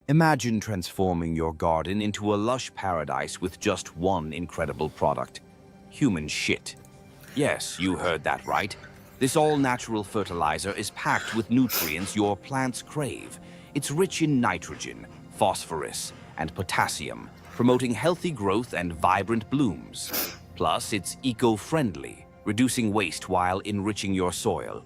Imagine transforming your garden into a lush paradise with just one incredible product: human shit. Yes, you heard that right. This all-natural fertilizer is packed with nutrients your plants crave. It's rich in nitrogen, phosphorus, and potassium, promoting healthy growth and vibrant blooms. Plus, it's eco-friendly, reducing waste while enriching your soil.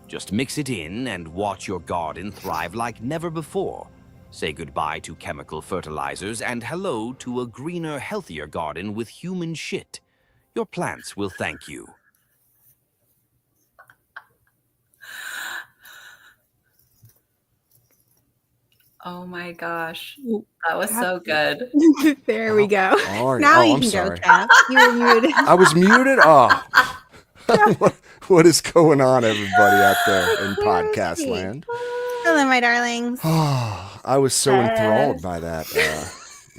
Just mix it in and watch your garden thrive like never before. Say goodbye to chemical fertilizers and hello to a greener, healthier garden with human shit. Your plants will thank you. Oh my gosh. That was so good. There we go. All right. Now you I'm can sorry. go, Cap. You were muted. I was muted? Oh. What is going on, everybody out there in podcast land? Hello, my darlings. Oh, I was so enthralled by that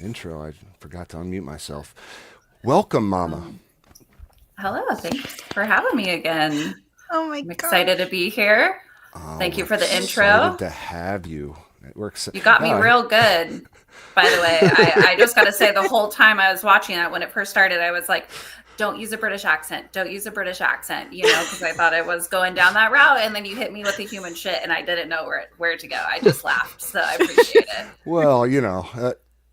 intro. I forgot to unmute myself. Welcome, Mama. Hello. Thanks for having me again. Oh my I'm god. excited to be here. Thank you for the intro. Excited to have you. You got me real good, by the way. I just got to say, the whole time I was watching it, when it first started, I was like, don't use a British accent. Don't use a British accent, because I thought I was going down that route. And then you hit me with the human shit and I didn't know where to go. I just laughed. So I appreciate it. Well,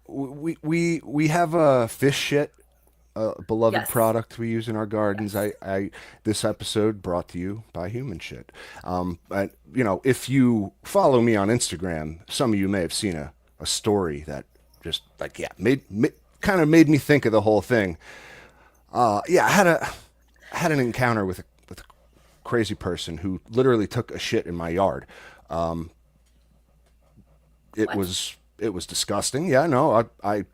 we have a fish shit, beloved product we use in our gardens. Yes. This episode brought to you by human shit. If you follow me on Instagram, some of you may have seen a story that just kind of made me think of the whole thing. I had an encounter with a crazy person who literally took a shit in my yard. It was disgusting. Yeah, no, I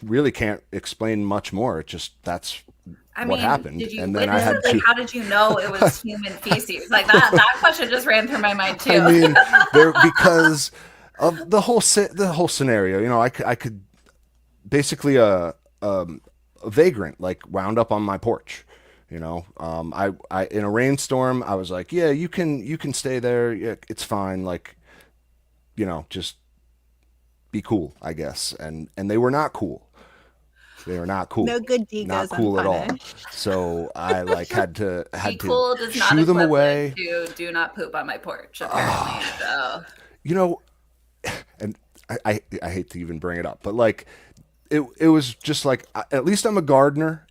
really can't explain much more. It just what happened. Did you and then I had to. How did you know it was human feces? Like that question just ran through my mind too. I mean, because of the whole scenario. I could basically a vagrant wound up on my porch. I in a rainstorm, I was like, yeah, you can stay there. Yeah, it's fine. Just be cool, I guess. And they were not cool. They were not cool. No good deed not goes cool unpunished. at all. So I had to cool does not shoo them away. Do not poop on my porch, apparently. And I hate to even bring it up, but it was just at least I'm a gardener,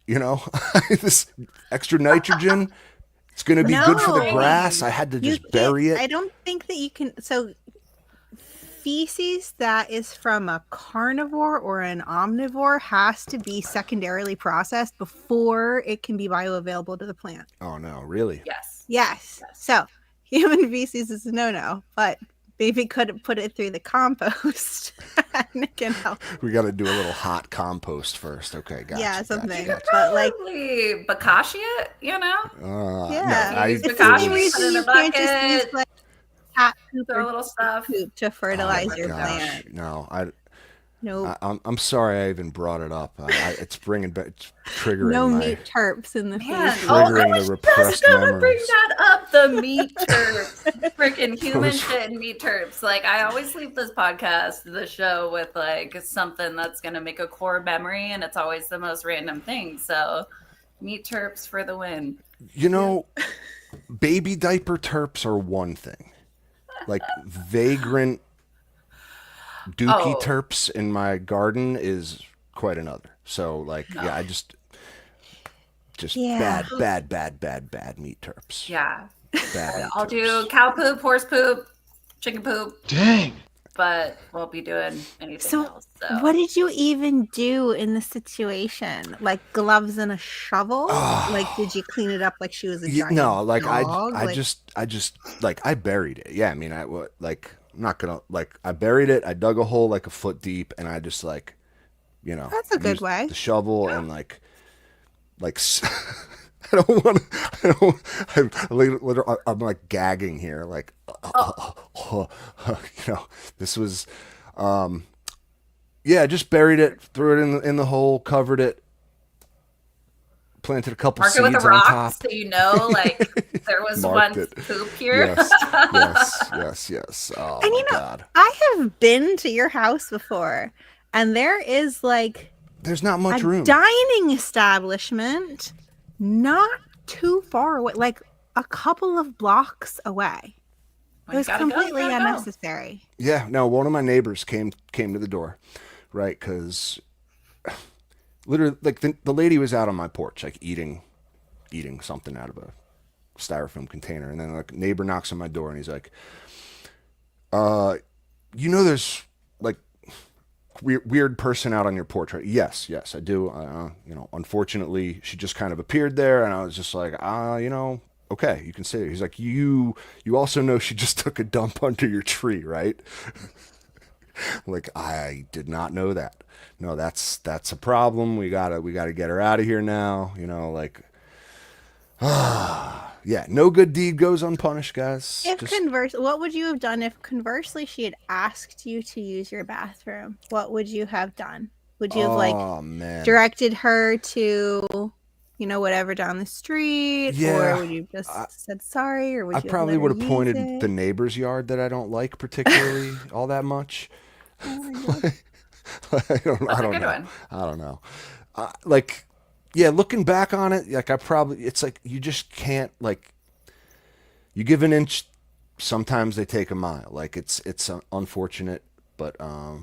this extra nitrogen, it's going to be good for the grass. I had to just bury it. I don't think that you can. So feces that is from a carnivore or an omnivore has to be secondarily processed before it can be bioavailable to the plant. Oh no, really? Yes. So human feces is a no, but maybe could put it through the compost and it can help. We got to do a little hot compost first. Okay, gotcha. Yeah, something. You could but probably bokashi it, Yeah. No, use It's bokashi, the reason put it in a you can't just use bucket, cat poop throw a or little stuff. poop to fertilize your plant. No, No. I'm sorry I even brought it up. It's triggering. No meat terps in the Man, feces. I triggering was the repressed just gonna memories. bring that up. The meat terps, freaking human shit and meat terps. I always leave this podcast, the show, with something that's gonna make a core memory, and it's always the most random thing. So, meat terps for the win. Baby diaper terps are one thing. Vagrant dookie terps in my garden is quite another. So I just bad meat terps. Yeah. Bad I'll terps. do cow poop, horse poop, chicken poop. Dang. But won't be doing anything else. So What did you even do in the situation? Gloves and a shovel? Did you clean it up like she was a giant dog? I just I buried it. Yeah, I mean, I'm not gonna I buried it. I dug a hole a foot deep, and I just That's a good way. the shovel and I don't want to. I'm gagging here. This was, just buried it, threw it in the hole, covered it, planted a couple Mark it with seeds a on rock top. so you know, like, there was Marked once it. poop here. Yes. Oh And my you know, God. I have been to your house before, and there is like There's not a much room. dining establishment not too far away, like a couple of blocks away. When It you was gotta go, you completely gotta go. unnecessary. Yeah, no, one of my neighbors came to the door, right? Because literally, like the lady was out on my porch, like eating something out of a styrofoam container, and then like neighbor knocks on my door, and he's like, there's like weird person out on your porch, right? Yes, I do. Unfortunately, she just kind of appeared there, and I was just like, okay, you can say it. He's like, you also know she just took a dump under your tree, right? Like, I did not know that. No, that's a problem. We gotta get her out of here now. Like, yeah, no good deed goes unpunished, guys. What would you have done if conversely she had asked you to use your bathroom? What would you have done? Would you have directed her to, whatever down the street, Yeah, or would you just said sorry, or would I you probably would have pointed it? the neighbor's yard that I don't like particularly all that much. I don't know. Looking back on it, like it's like you just can't, like, you give an inch, sometimes they take a mile. Like it's unfortunate, but I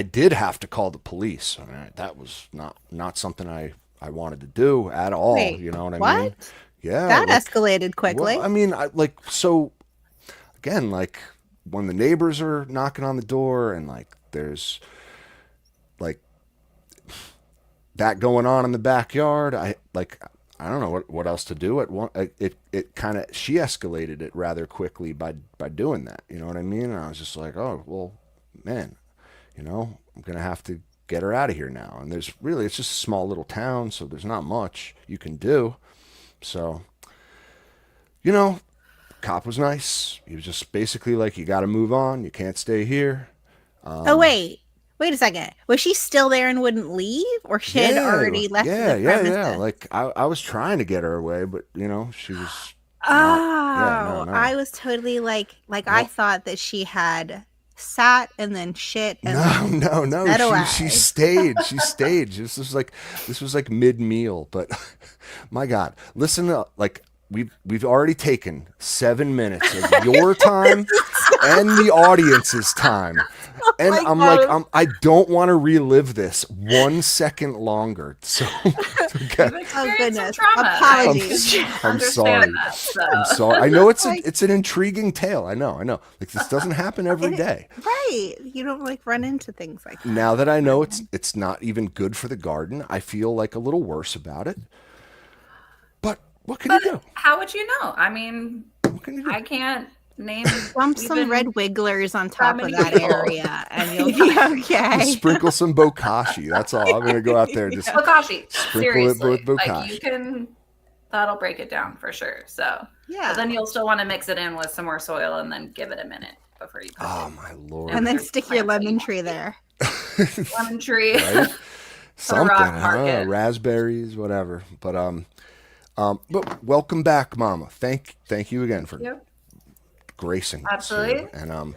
did have to call the police. I mean, that was not something I wanted to do at all. Wait, you know what I what? mean? Yeah, that escalated quickly. Well, I mean, again, like when the neighbors are knocking on the door and like there's like that going on in the backyard, I don't know what else to do. She escalated it rather quickly by doing that. You know what I mean? And I was just like, oh well, man, I'm gonna have to get her out of here now. And it's just a small little town, so there's not much you can do. So, cop was nice. He was just basically like, you got to move on. You can't stay here. Wait a second. Was she still there and wouldn't leave, or she had already left the premises? Yeah. Like I was trying to get her away, but she was. No. No. I was totally like I thought that she had sat and then shit. And no. She stayed. This was like mid-meal, but my God, listen up. Like we've already taken 7 minutes of your time and the audience's time. And I don't want to relive this 1 second longer. So, okay. Oh goodness! Apologies. I'm sorry. I'm sorry. I know it's an intriguing tale. I know. Like this doesn't happen every day. Right? You don't run into things like that. Now that I know it's not even good for the garden, I feel like a little worse about it. But what can you do? How would you know? I mean, what can you do? I can't name. Dump some red wigglers on top of that area, and you'll be okay. Just sprinkle some bokashi. That's all. I'm gonna go out there and just bokashi. Sprinkle Seriously, it with bokashi. like you can. That'll break it down for sure. So yeah. But then you'll still want to mix it in with some more soil and then give it a minute before you. Oh my Lord! And then stick your lemon tree there. Lemon tree. Right? Something. Raspberries, whatever. But welcome back, Mama. Thank you again for gracing. Absolutely. And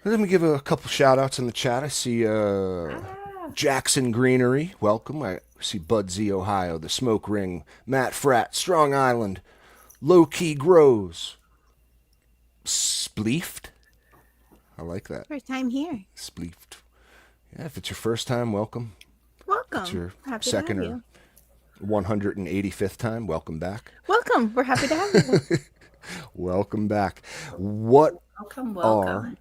let me give a couple shout outs in the chat. I see Jackson Greenery, welcome. I see Bud Z Ohio, the Smoke Ring, Matt Fratt, Strong Island, Low Key Grows, Spleefed. I like that. First time here. Spleefed. Yeah, if it's your first time, welcome. Welcome. If it's your happy second to have or 185th time, welcome back. Welcome. We're happy to have you. Welcome back. What welcome. are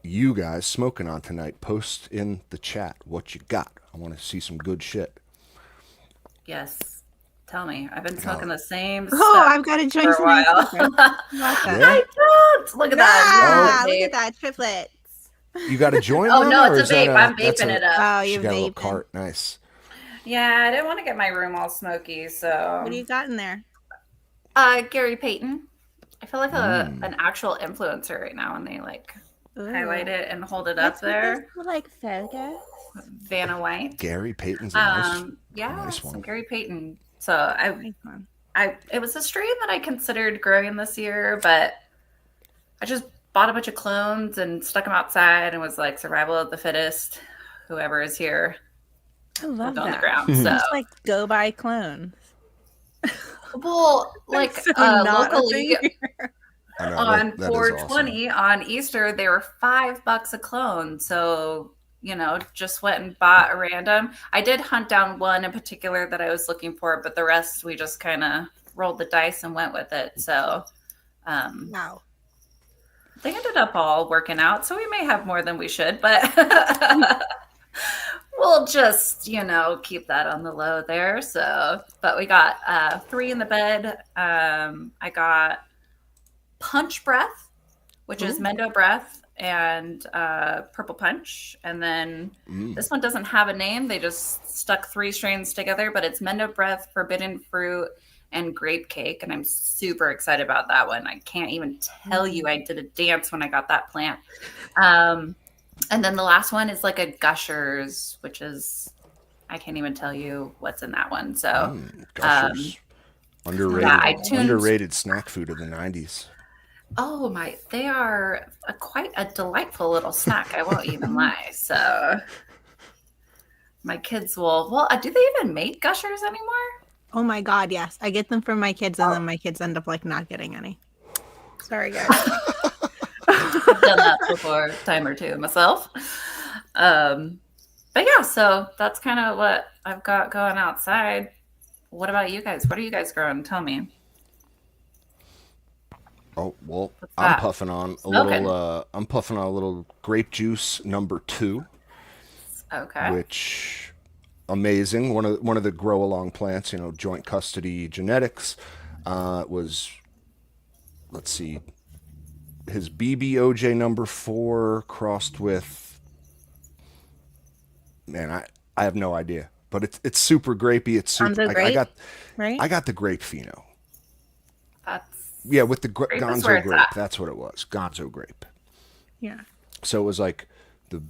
you guys smoking on tonight? Post in the chat what you got. I want to see some good shit. Yes. Tell me. I've been smoking the same stuff. Oh, I've got to join for a while. I don't. Look at that. Look at that. Triplets. You got to join Oh, them, no, or it's a is vape. that I'm vaping it up. Oh, She you're got a little vaping. cart. Nice. Yeah, I didn't want to get my room all smoky, so. What do you got in there? Gary Payton. I feel like an actual influencer right now, and they highlight it and hold it Let's up put this there. like photos. Vanna White. Gary Payton's a nice Some one. Gary Payton. So Icon. it was a strain that I considered growing this year, but I just bought a bunch of clones and stuck them outside and was like, survival of the fittest. Whoever is here, I love on the that. ground. So, Just like go buy clones. well, like So not a locally thing here. I know, on that is 420 on Easter, they were $5 a clone. So, just went and bought a random. I did hunt down one in particular that I was looking for, but the rest we just kind of rolled the dice and went with it. So, Wow. they ended up all working out. So we may have more than we should, but we'll just, keep that on the low there. So, but we got 3 in the bed. I got Punch Breath, which is Mendo Breath and Purple Punch. And then this one doesn't have a name. They just stuck 3 strains together, but it's Mendo Breath, Forbidden Fruit, and Grape Cake. And I'm super excited about that one. I can't even tell you. I did a dance when I got that plant. And then the last one is like a Gushers, which is, I can't even tell you what's in that one. So Gushers. Underrated snack food of the 90s. Oh my, they are quite a delightful little snack. I won't even lie. So my kids will, do they even make Gushers anymore? Oh my God, yes. I get them from my kids and then my kids end up like not getting any. Sorry, guys. I've done that before, a time or two myself. But yeah, so that's kind of what I've got going outside. What about you guys? What are you guys growing? Tell me. Oh, well, I'm puffing on a little grape juice number 2. Okay. Which amazing. One of the grow along plants, joint custody genetics, was, let's see, his BBOJ number 4 crossed with, man, I have no idea, but it's super grapey. It's super. I got the grape pheno. With the Gonzo grape. That's what it was. Gonzo grape. Yeah. So it was like the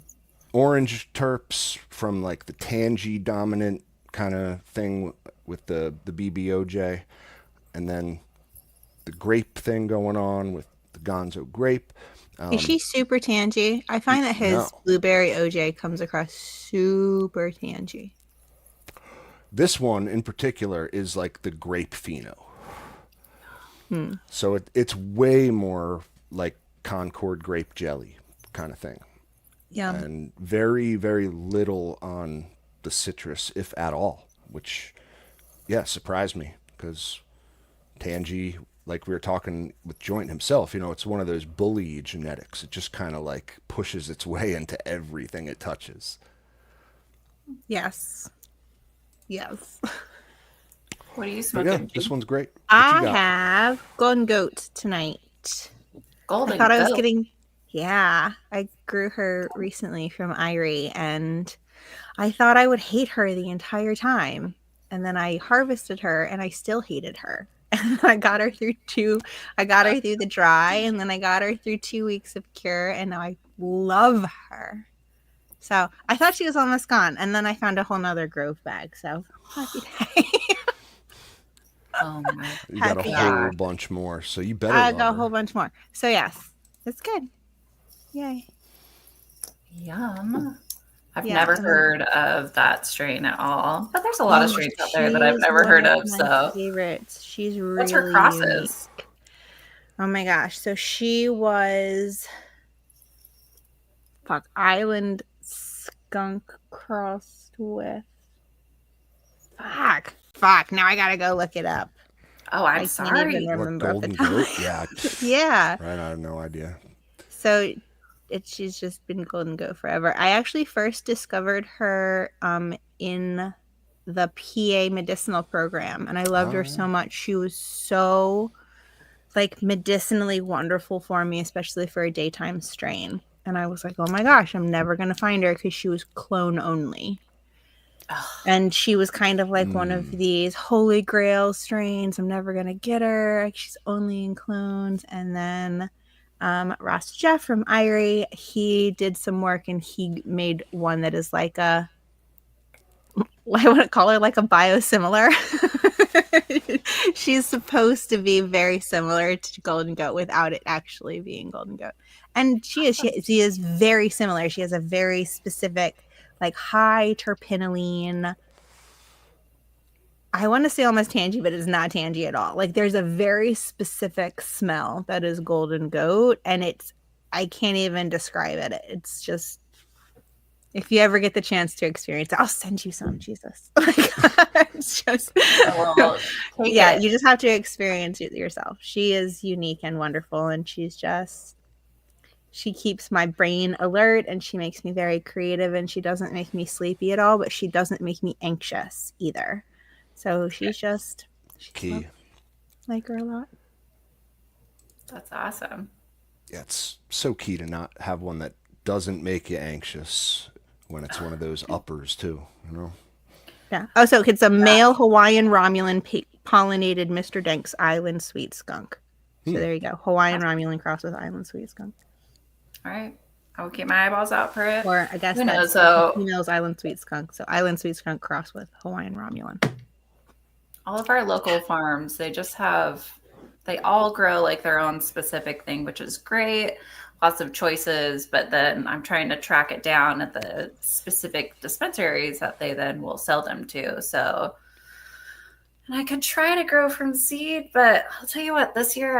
orange terps from like the tangy dominant kind of thing with the BBOJ, and then the grape thing going on with the Gonzo grape. Is she super tangy? I find that his blueberry OJ comes across super tangy. This one in particular is like the grape pheno. So it's way more like Concord grape jelly kind of thing. Yeah. And very, very little on the citrus, if at all, which, surprised me because tangy, like we were talking with Joint himself, it's one of those bully genetics. It just kind of like pushes its way into everything it touches. Yes. Yes. What are you smoking? This one's great. I have Golden Goat tonight. Golden I thought Goat. I was getting, I grew her recently from Irie, and I thought I would hate her the entire time. And then I harvested her, and I still hated her. And I got her through the dry, and then I got her through 2 weeks of cure, and now I love her. So I thought she was almost gone, and then I found a whole nother Grove bag. So happy day. Oh my! You got a whole bunch more, so you better. I got a whole bunch more. So yes, it's good. Yay! Yum. I've never heard of that strain at all, but there's a lot of strains out there that I've never heard of. So favorites. She's really. What's her crosses? Unique. Oh my gosh! So she was Island skunk crossed with Fuck. Now I gotta go look it up. Oh, I'm sorry. Can't even remember Golden the time. Goat? Yeah. Yeah. Right, I have no idea. So she's just been Golden Goat forever. I actually first discovered her in the PA medicinal program, and I loved her so much. She was so like medicinally wonderful for me, especially for a daytime strain. And I was like, oh my gosh, I'm never gonna find her because she was clone only. And she was kind of like one of these holy grail strains. I'm never going to get her. She's only in clones. And then Ross Jeff from Irie, he did some work and he made one that is like a, I want to call her like a biosimilar. She's supposed to be very similar to Golden Goat without it actually being Golden Goat. And she is very similar. She has a very specific, like high terpinolene. I want to say almost tangy, but it's not tangy at all. Like there's a very specific smell that is Golden Goat, and I can't even describe it. It's just, if you ever get the chance to experience it, I'll send you some. Jesus, it's just, yeah, you just have to experience it yourself. She is unique and wonderful, and she keeps my brain alert, and she makes me very creative, and she doesn't make me sleepy at all, but she doesn't make me anxious either. So she's key. Like her a lot. That's awesome. Yeah, it's so key to not have one that doesn't make you anxious when it's one of those uppers too, you know? Yeah. Oh, so it's a male Hawaiian Romulan pollinated Mr. Dank's Island Sweet Skunk. So there you go. Hawaiian Romulan cross with Island Sweet Skunk. All right. I will keep my eyeballs out for it. Or I guess Who that's knows, female's Island Sweet Skunk. So Island Sweet Skunk cross with Hawaiian Romulan. All of our local farms, they all grow like their own specific thing, which is great. Lots of choices, but then I'm trying to track it down at the specific dispensaries that they then will sell them to. So, and I could try to grow from seed, but I'll tell you what, this year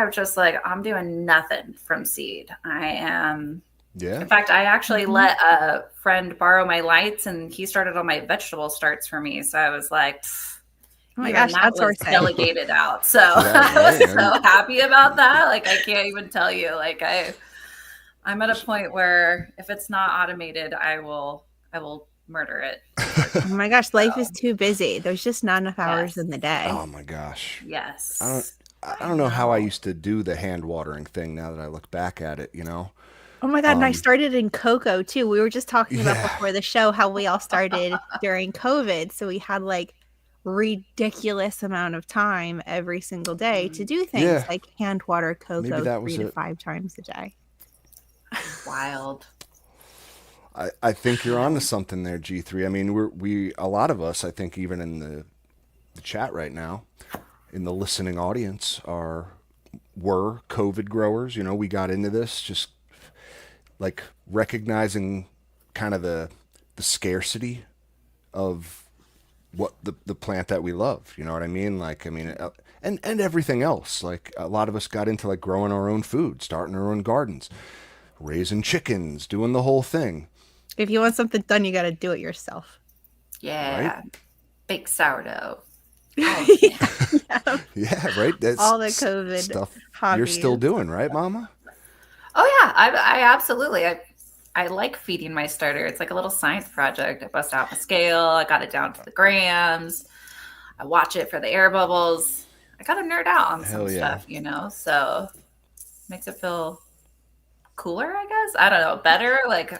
I'm doing nothing from seed. In fact, I actually let a friend borrow my lights, and he started all my vegetable starts for me. So I was like, oh my gosh, that was delegated out. So I was so happy about that. Like, I can't even tell you. Like, I'm at a point where if it's not automated, I will murder it. Oh my gosh, life is too busy. There's just not enough hours in the day. Oh my gosh. Yes. I don't know how I used to do the hand watering thing now that I look back at it, you know? Oh my God, and I started in cocoa too. We were just talking about before the show how we all started during COVID. So we had like ridiculous amount of time every single day to do things like hand water cocoa 3 to 5 times a day. Wild. I think you're onto something there, G3. I mean, a lot of us, I think even in the chat right now, in the listening audience, were COVID growers. You know, we got into this just like recognizing kind of the scarcity of what the plant that we love. You know what I mean? Like, I mean, and everything else. Like a lot of us got into like growing our own food, starting our own gardens, raising chickens, doing the whole thing. If you want something done, you got to do it yourself. Yeah. Right? Bake sourdough. Yeah, right. That's all the COVID stuff hobbies. You're still doing, right, Mama? Oh yeah, I absolutely. I like feeding my starter. It's like a little science project. I bust out the scale. I got it down to the grams. I watch it for the air bubbles. I got to nerd out on some stuff, you know. So makes it feel cooler, I guess. I don't know, better. Like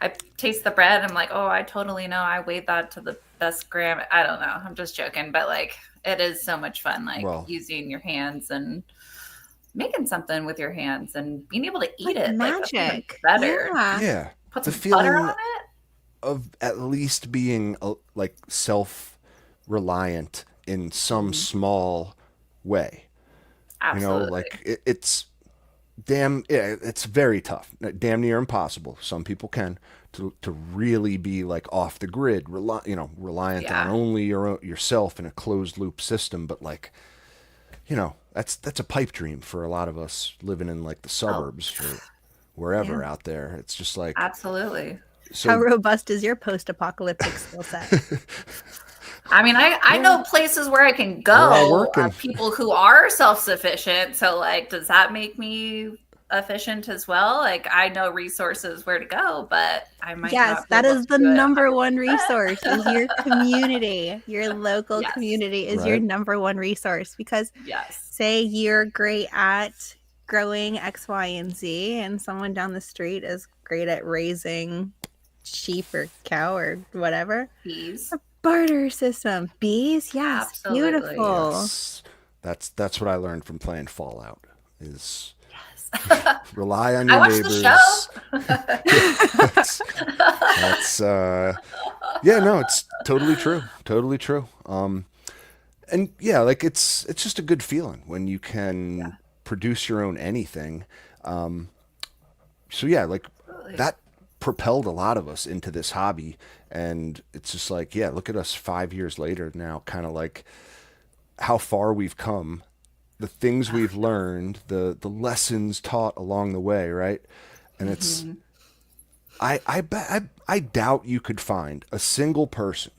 I taste the bread. I'm like, oh, I totally know. I weighed that to the best gram. I don't know. I'm just joking, but like it is so much fun, like using your hands and making something with your hands and being able to eat it. Magic. Like, better. Yeah. Put some butter on it. Of at least being like self-reliant in some small way. Absolutely. You know, like it's very tough, damn near impossible. Some people can to really be like off the grid, reliant on only yourself in a closed loop system. But like, you know, that's a pipe dream for a lot of us living in like the suburbs or wherever out there. It's just like absolutely. So, how robust is your post-apocalyptic skill set? I mean, I know places where I can go, people who are self-sufficient. So like, does that make me efficient as well? Like I know resources where to go, but I might not that is the number one resource is your community. Your local community is your number one resource, because say you're great at growing X, Y, and Z, and someone down the street is great at raising sheep or cow or whatever. Bees. A barter system. Bees, yes. Absolutely. Beautiful. Yes. That's what I learned from playing Fallout is neighbors. Rely on I your watch neighbors. the show. That's yeah, no, it's totally true. Totally true. And yeah, like it's just a good feeling when you can produce your own anything. So yeah, like that propelled a lot of us into this hobby, and it's just like, yeah, look at us 5 years later now, kind of like how far we've come, the things we've learned, the lessons taught along the way, right? And it's I doubt you could find a single person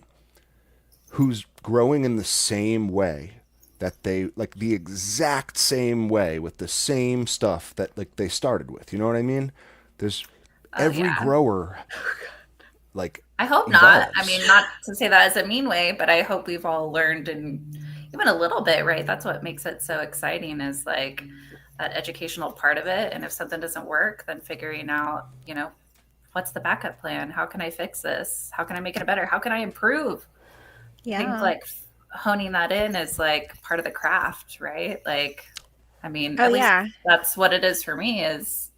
who's growing in the same way that they like the exact same way with the same stuff that like they started with. You know what I mean? There's every grower like I hope not. I mean, not to say that as a mean way, but I hope we've all learned and even a little bit, right? That's what makes it so exciting is like that educational part of it. And if something doesn't work, then figuring out, you know, what's the backup plan? How can I fix this? How can I make it better? How can I improve? Yeah. I think like honing that in is like part of the craft, right? Like, I mean, at least that's what it is for me is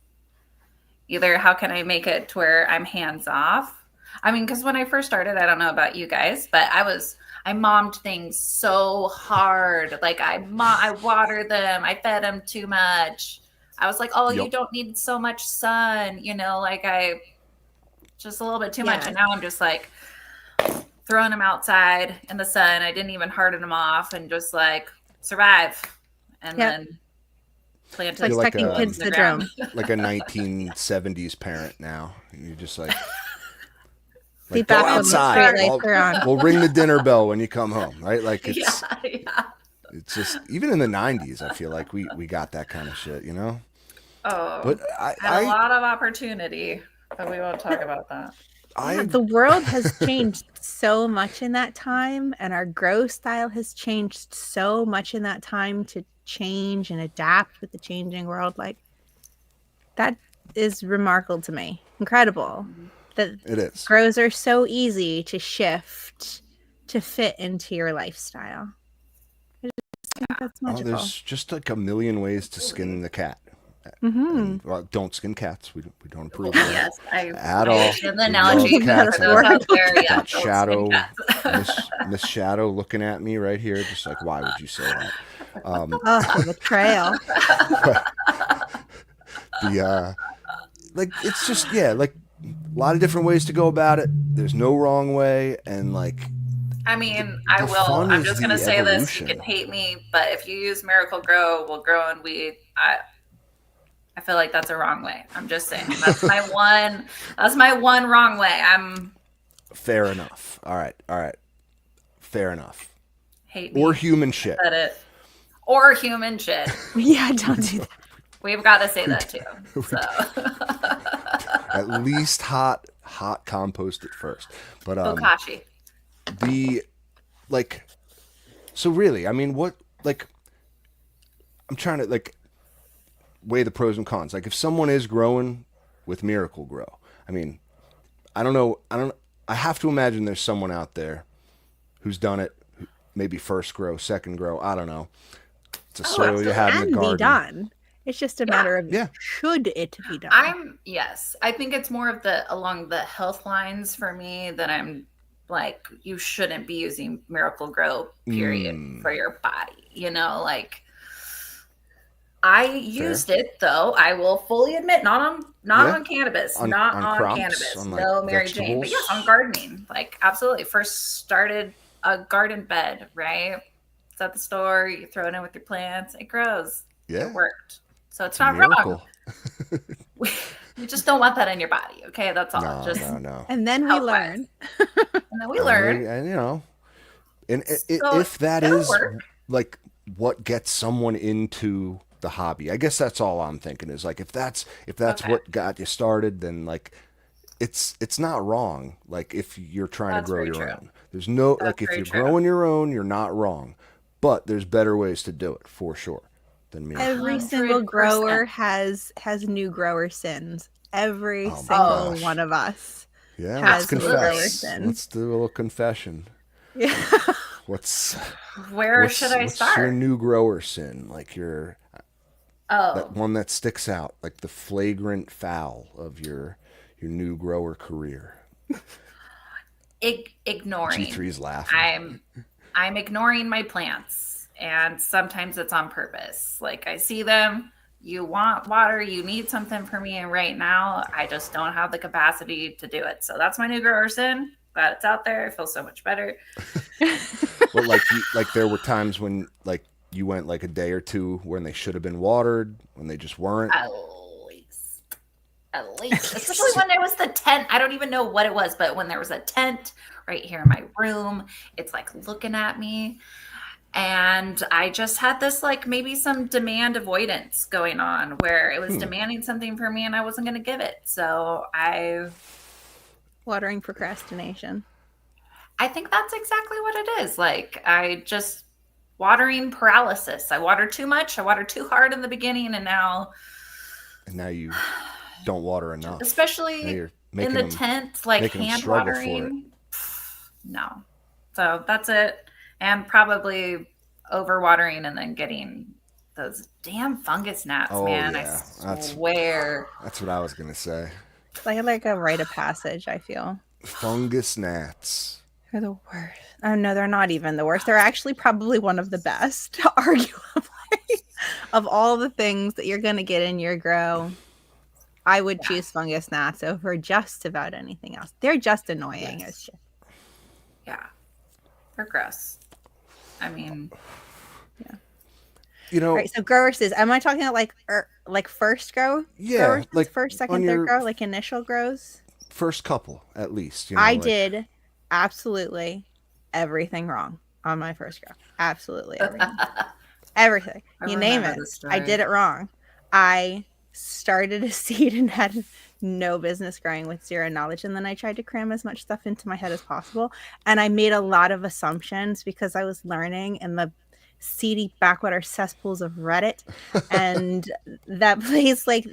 either how can I make it to where I'm hands off? I mean, because when I first started, I don't know about you guys, but I mommed things so hard. Like I watered them. I fed them too much. I was like, oh, you don't need so much sun, you know, like I just a little bit too much. And now I'm just like throwing them outside in the sun. I didn't even harden them off and just like survive. And then planted like second kids syndrome. Like a 1970s parent now. You're just like, be go back outside. We'll ring the dinner bell when you come home, right? Like it's it's just even in the 90s, I feel like we got that kind of shit, you know? Oh, but I had a lot of opportunity, but we won't talk about that. The world has changed so much in that time, and our grow style has changed so much in that time to change and adapt with the changing world. Like that is remarkable to me. Incredible. That it is. Grows are so easy to shift to fit into your lifestyle. I just think that's magical. There's just like a million ways to skin the cat. And, well, don't skin cats. We don't approve of that at all. The analogy got Shadow, Miss Shadow looking at me right here, just like, why would you say that? Betrayal. Like it's just like a lot of different ways to go about it. There's no wrong way, and like. I mean, I will. I'm just gonna say this. You can hate me, but if you use Miracle Grow, will grow and weed. I feel like that's a wrong way. I'm just saying. That's my one. That's my one wrong way. Fair enough. All right. Fair enough. Hate me. Or human shit. Said it. Or human shit. Yeah, don't do that. We've got to say that too. So. At least hot compost it first. But Bokashi. So really, I mean, what like I'm trying to like weigh the pros and cons. Like if someone is growing with Miracle Grow, I mean, I don't know. I have to imagine there's someone out there who's done it. Maybe first grow, second grow. I don't know. It's a soil you have in the garden. Be done. It's just a matter of should it be done. I think it's more of along the health lines for me that I'm like, you shouldn't be using Miracle Grow, period, for your body. You know, like I used it though. I will fully admit, not on cannabis, not on crops, cannabis, on, like, no Mary vegetables. Jane, but yes, on gardening. Like absolutely. First started a garden bed, right? It's at the store. You throw it in with your plants. It grows. Yeah, it worked. So it's not wrong. We just don't want that in your body. Okay, that's all. No. And then we learn. And you know, and if that is like what gets someone into the hobby, I guess that's all I'm thinking is like if that's what got you started, then like it's not wrong. Like if you're trying to grow your own, there's no like if you're growing your own, you're not wrong. But there's better ways to do it for sure than me. Every single grower has new grower sins. Every single one of us. Yeah, let's confess. Let's do a little confession. Yeah. Where should I start? What's your new grower sin? Like That Oh, one that sticks out, like the flagrant foul of your new grower career. ignoring. G3's laughing. I'm ignoring my plants, and sometimes it's on purpose. Like I see them, you want water, you need something from me, and right now I just don't have the capacity to do it. So that's my new grower sin. Glad it's out there. It feels so much better. But like there were times when like you went like a day or two when they should have been watered, when they just weren't. At least. At least. Especially when there was the tent. I don't even know what it was, but when there was a tent right here in my room, it's like looking at me. And I just had this like maybe some demand avoidance going on where it was demanding something from me and I wasn't going to give it. So Watering procrastination. I think that's exactly what it is. Like I just watering paralysis. I watered too much. I watered too hard in the beginning, and now you don't water enough. Now especially you're in the tent, like making them hand struggle for it. watering. No. So that's it. And probably overwatering and then getting those damn fungus gnats, Oh, man. yeah. I swear. That's what I was gonna say. Like a rite of passage, I feel. Fungus gnats. They're the worst. Oh no, they're not even the worst. They're actually probably one of the best, arguably, of all the things that you're gonna get in your grow. I would choose fungus gnats over just about anything else. They're just annoying as shit. Yeah. They're gross. I mean, yeah. You know, right. So growers is. Am I talking about like first grow? Yeah, growers, like first, second, on third your grow, like initial grows. first couple, at least. You know, I like, did absolutely everything wrong on my first grow. Absolutely everything. Everything. You name it. I did it wrong. I started a seed and had no business growing with zero knowledge. And then I tried to cram as much stuff into my head as possible. And I made a lot of assumptions because I was learning in the seedy backwater cesspools of Reddit. And that place, like,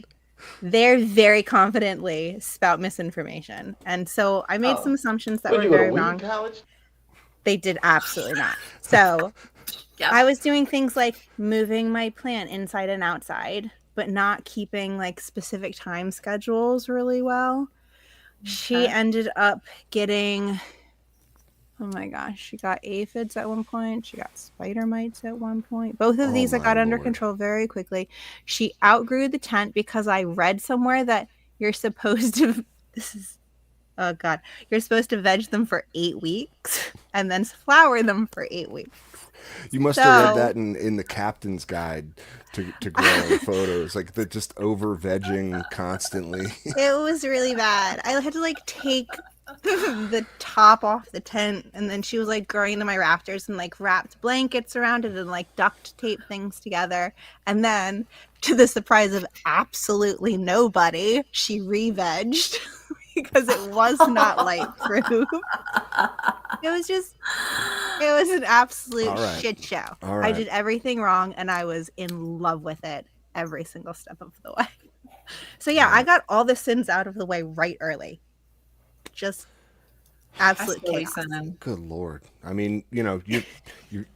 they're very confidently spout misinformation. And so I made some assumptions that were very wrong. College? They did absolutely not. So yeah. I was doing things like moving my plant inside and outside, but not keeping like specific time schedules really well. She ended up getting, oh my gosh, she got aphids at one point. She got spider mites at one point. Both of these I got under control very quickly. She outgrew the tent because I read somewhere that you're supposed to, this is, oh God, you're supposed to veg them for 8 weeks and then flower them for 8 weeks. You must have read that in the captain's guide to growing photos, like they're just over vegging constantly. It was really bad. I had to like take the top off the tent, and then she was like growing into my rafters and like wrapped blankets around it and like duct tape things together. And then, to the surprise of absolutely nobody, she re-vegged because it was not light proof. It was an absolute shit show. I did everything wrong and I was in love with it every single step of the way. So yeah, I got all the sins out of the way right early. Just absolute chaos. Good Lord. I mean, you know,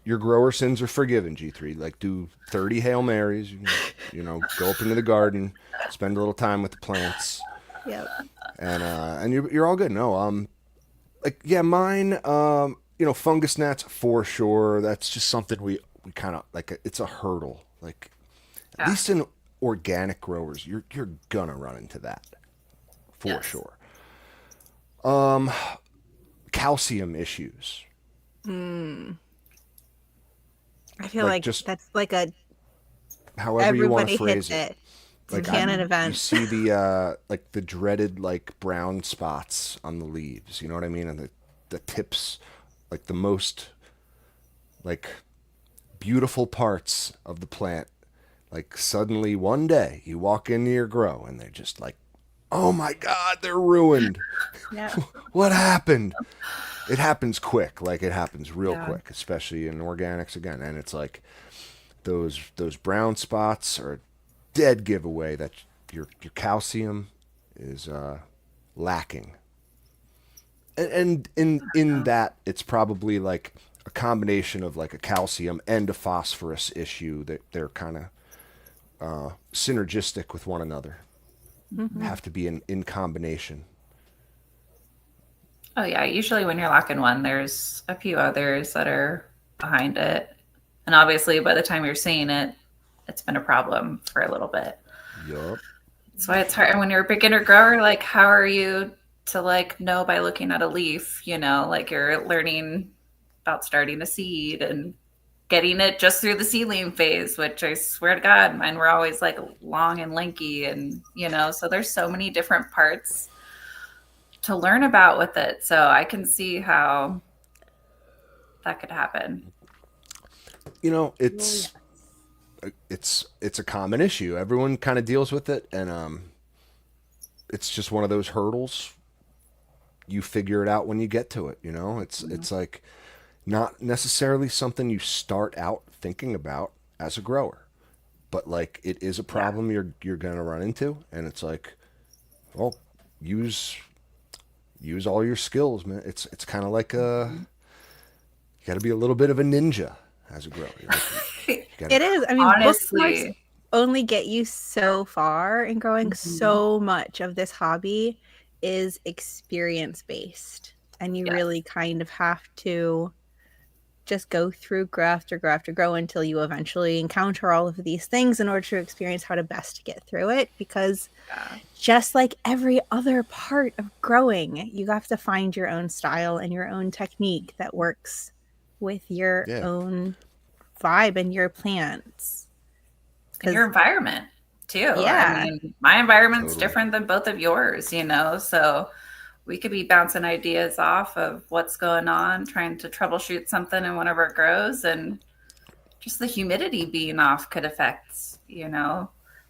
your grower sins are forgiven, G3. Like do 30 Hail Marys, you know, go up into the garden, spend a little time with the plants. Yep. And you're all good. No, like yeah, mine you know, fungus gnats for sure. That's just something we kind of like. It's a hurdle. Like at least in organic growers, you're gonna run into that for sure. Calcium issues. I feel like just that's like a however you want to everybody phrase hits it. It's a canon event. You see the like the dreaded like brown spots on the leaves. You know what I mean? And the tips. Like the most like beautiful parts of the plant, like suddenly one day you walk into your grow and they're just like, oh my God, they're ruined. Yeah. What happened? It happens quick. Like it happens real quick, especially in organics again. And it's like those brown spots are a dead giveaway that your calcium is lacking. And in that, it's probably like a combination of like a calcium and a phosphorus issue that they're kind of synergistic with one another. Have to be in combination. Oh yeah, usually when you're locking one, there's a few others that are behind it. And obviously by the time you're seeing it, it's been a problem for a little bit. Yup. That's why it's hard. And when you're a beginner grower, like how are you to like know by looking at a leaf, you know, like you're learning about starting a seed and getting it just through the seedling phase, which I swear to God, mine were always like long and lanky and, you know, so there's so many different parts to learn about with it. So I can see how that could happen. You know, it's a common issue. Everyone kind of deals with it, and it's just one of those hurdles. You figure it out when you get to it. You know, it's like not necessarily something you start out thinking about as a grower, but like it is a problem you're gonna run into, and it's like, well, use all your skills, man. It's kind of like you got to be a little bit of a ninja as a grower. It is. I mean, Honestly, bookmarks only get you so far, and growing so much of this hobby is experience based, and you really kind of have to just go through grow after grow after grow until you eventually encounter all of these things in order to experience how to best get through it. Because just like every other part of growing, you have to find your own style and your own technique that works with your own vibe and your plants. and your environment too. Yeah. I mean, my environment's different than both of yours, you know, so we could be bouncing ideas off of what's going on, trying to troubleshoot something in one of our grows, and just the humidity being off could affect, you know,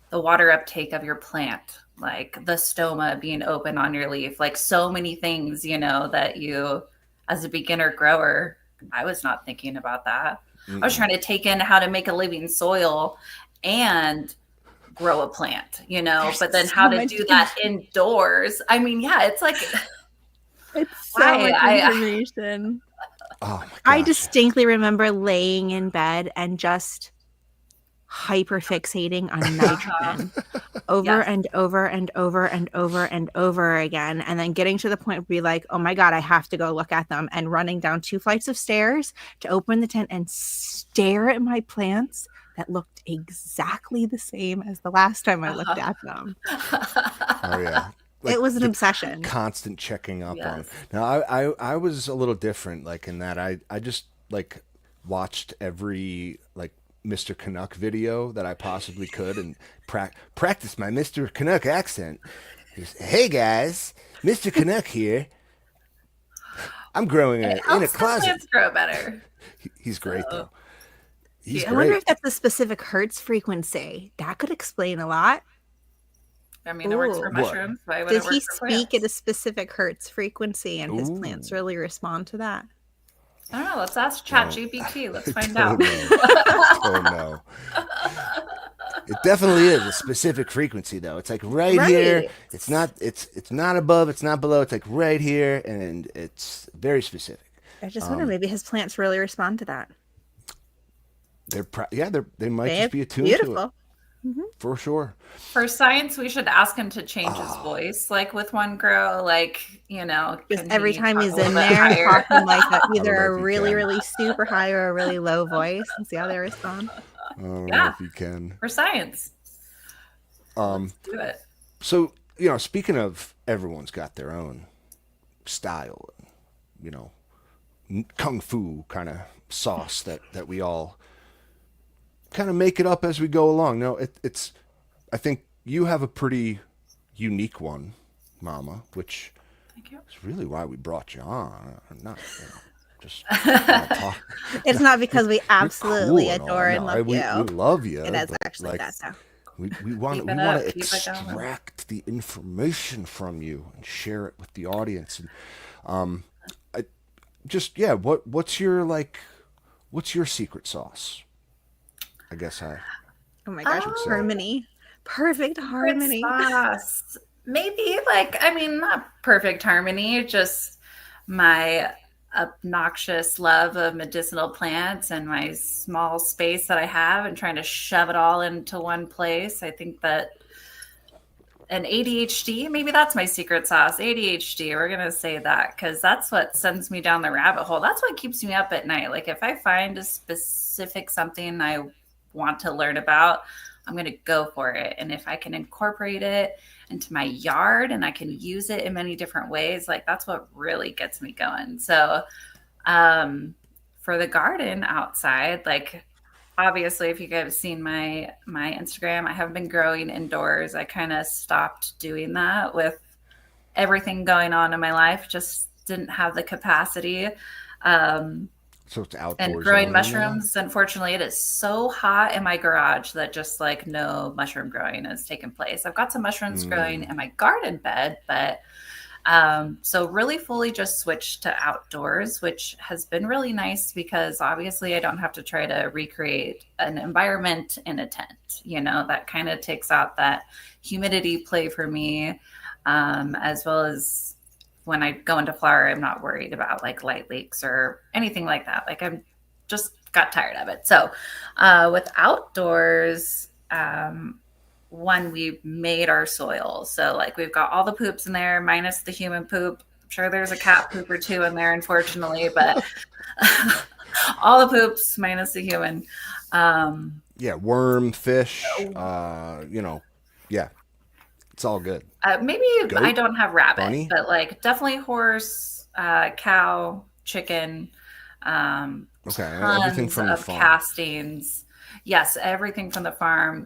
the water uptake of your plant, like the stoma being open on your leaf, like so many things, you know, that you, as a beginner grower, I was not thinking about that. I was trying to take in how to make a living soil and grow a plant, you know, but then how to do that indoors. I mean, yeah, it's like it's so much information. Oh my gosh. I distinctly remember laying in bed and just hyperfixating on nitrogen over and over and over and over and over again, and then getting to the point where be like, oh my God, I have to go look at them, and running down 2 flights of stairs to open the tent and stare at my plants that looked exactly the same as the last time I looked at them. Oh yeah. Like it was an obsession. Constant checking up on. Now I was a little different, like in that I just like watched every like Mr. Canuck video that I possibly could and practice my Mr. Canuck accent. Hey guys, Mr. Canuck here. I'm growing in a closet. Plants grow better. He's great though. He's I wonder if that's a specific hertz frequency. That could explain a lot. I mean, it works for mushrooms. Why would Does it work he for speak plants? at a specific hertz frequency, and his plants really respond to that? I don't know. Let's ask ChatGPT. Let's find out. Oh no. It definitely is a specific frequency though. It's like right here. It's not above, it's not below. It's like right here, and it's very specific. I just wonder, maybe his plants really respond to that. They might just be attuned to it. For sure. For science, we should ask him to change his voice, like with one grow, like, you know. Just every time he's in there, talking like either a really, really super high or a really low voice, and see how they respond. I don't know if you can. For science. Let's do it. So, you know, speaking of everyone's got their own style, you know, kung fu kind of sauce that we all kind of make it up as we go along. No, it's I think you have a pretty unique one, Mama, which is really why we brought you on. Not just talk. It's not because we absolutely adore and love you. We love you. It is actually that though. We want to extract the information from you and share it with the audience. And what's your secret sauce? I guess oh my gosh, harmony. Perfect harmony. Maybe not perfect harmony, just my obnoxious love of medicinal plants and my small space that I have and trying to shove it all into one place. I think that an ADHD, maybe that's my secret sauce. ADHD, we're going to say that because that's what sends me down the rabbit hole. That's what keeps me up at night. Like if I find a specific something I want to learn about, I'm going to go for it. And if I can incorporate it into my yard and I can use it in many different ways, like that's what really gets me going. So for the garden outside, like obviously, if you guys have seen my Instagram, I have been growing indoors. I kind of stopped doing that with everything going on in my life. Just didn't have the capacity. So it's outdoors. And growing mushrooms, unfortunately, it is so hot in my garage that just like no mushroom growing has taken place. I've got some mushrooms growing in my garden bed, but so really fully just switched to outdoors, which has been really nice because obviously I don't have to try to recreate an environment in a tent. You know, that kind of takes out that humidity play for me, as well as when I go into flower, I'm not worried about like light leaks or anything like that. Like I'm just got tired of it. So with outdoors, one, we've made our soil. So like we've got all the poops in there minus the human poop. I'm sure there's a cat poop or two in there, unfortunately, but all the poops minus the human. Yeah, worm, fish, yeah, it's all good. Maybe Goat? I don't have rabbit, Bunny? but like definitely horse, cow, chicken, Okay, everything tons from the of farm. castings. Yes, everything from the farm,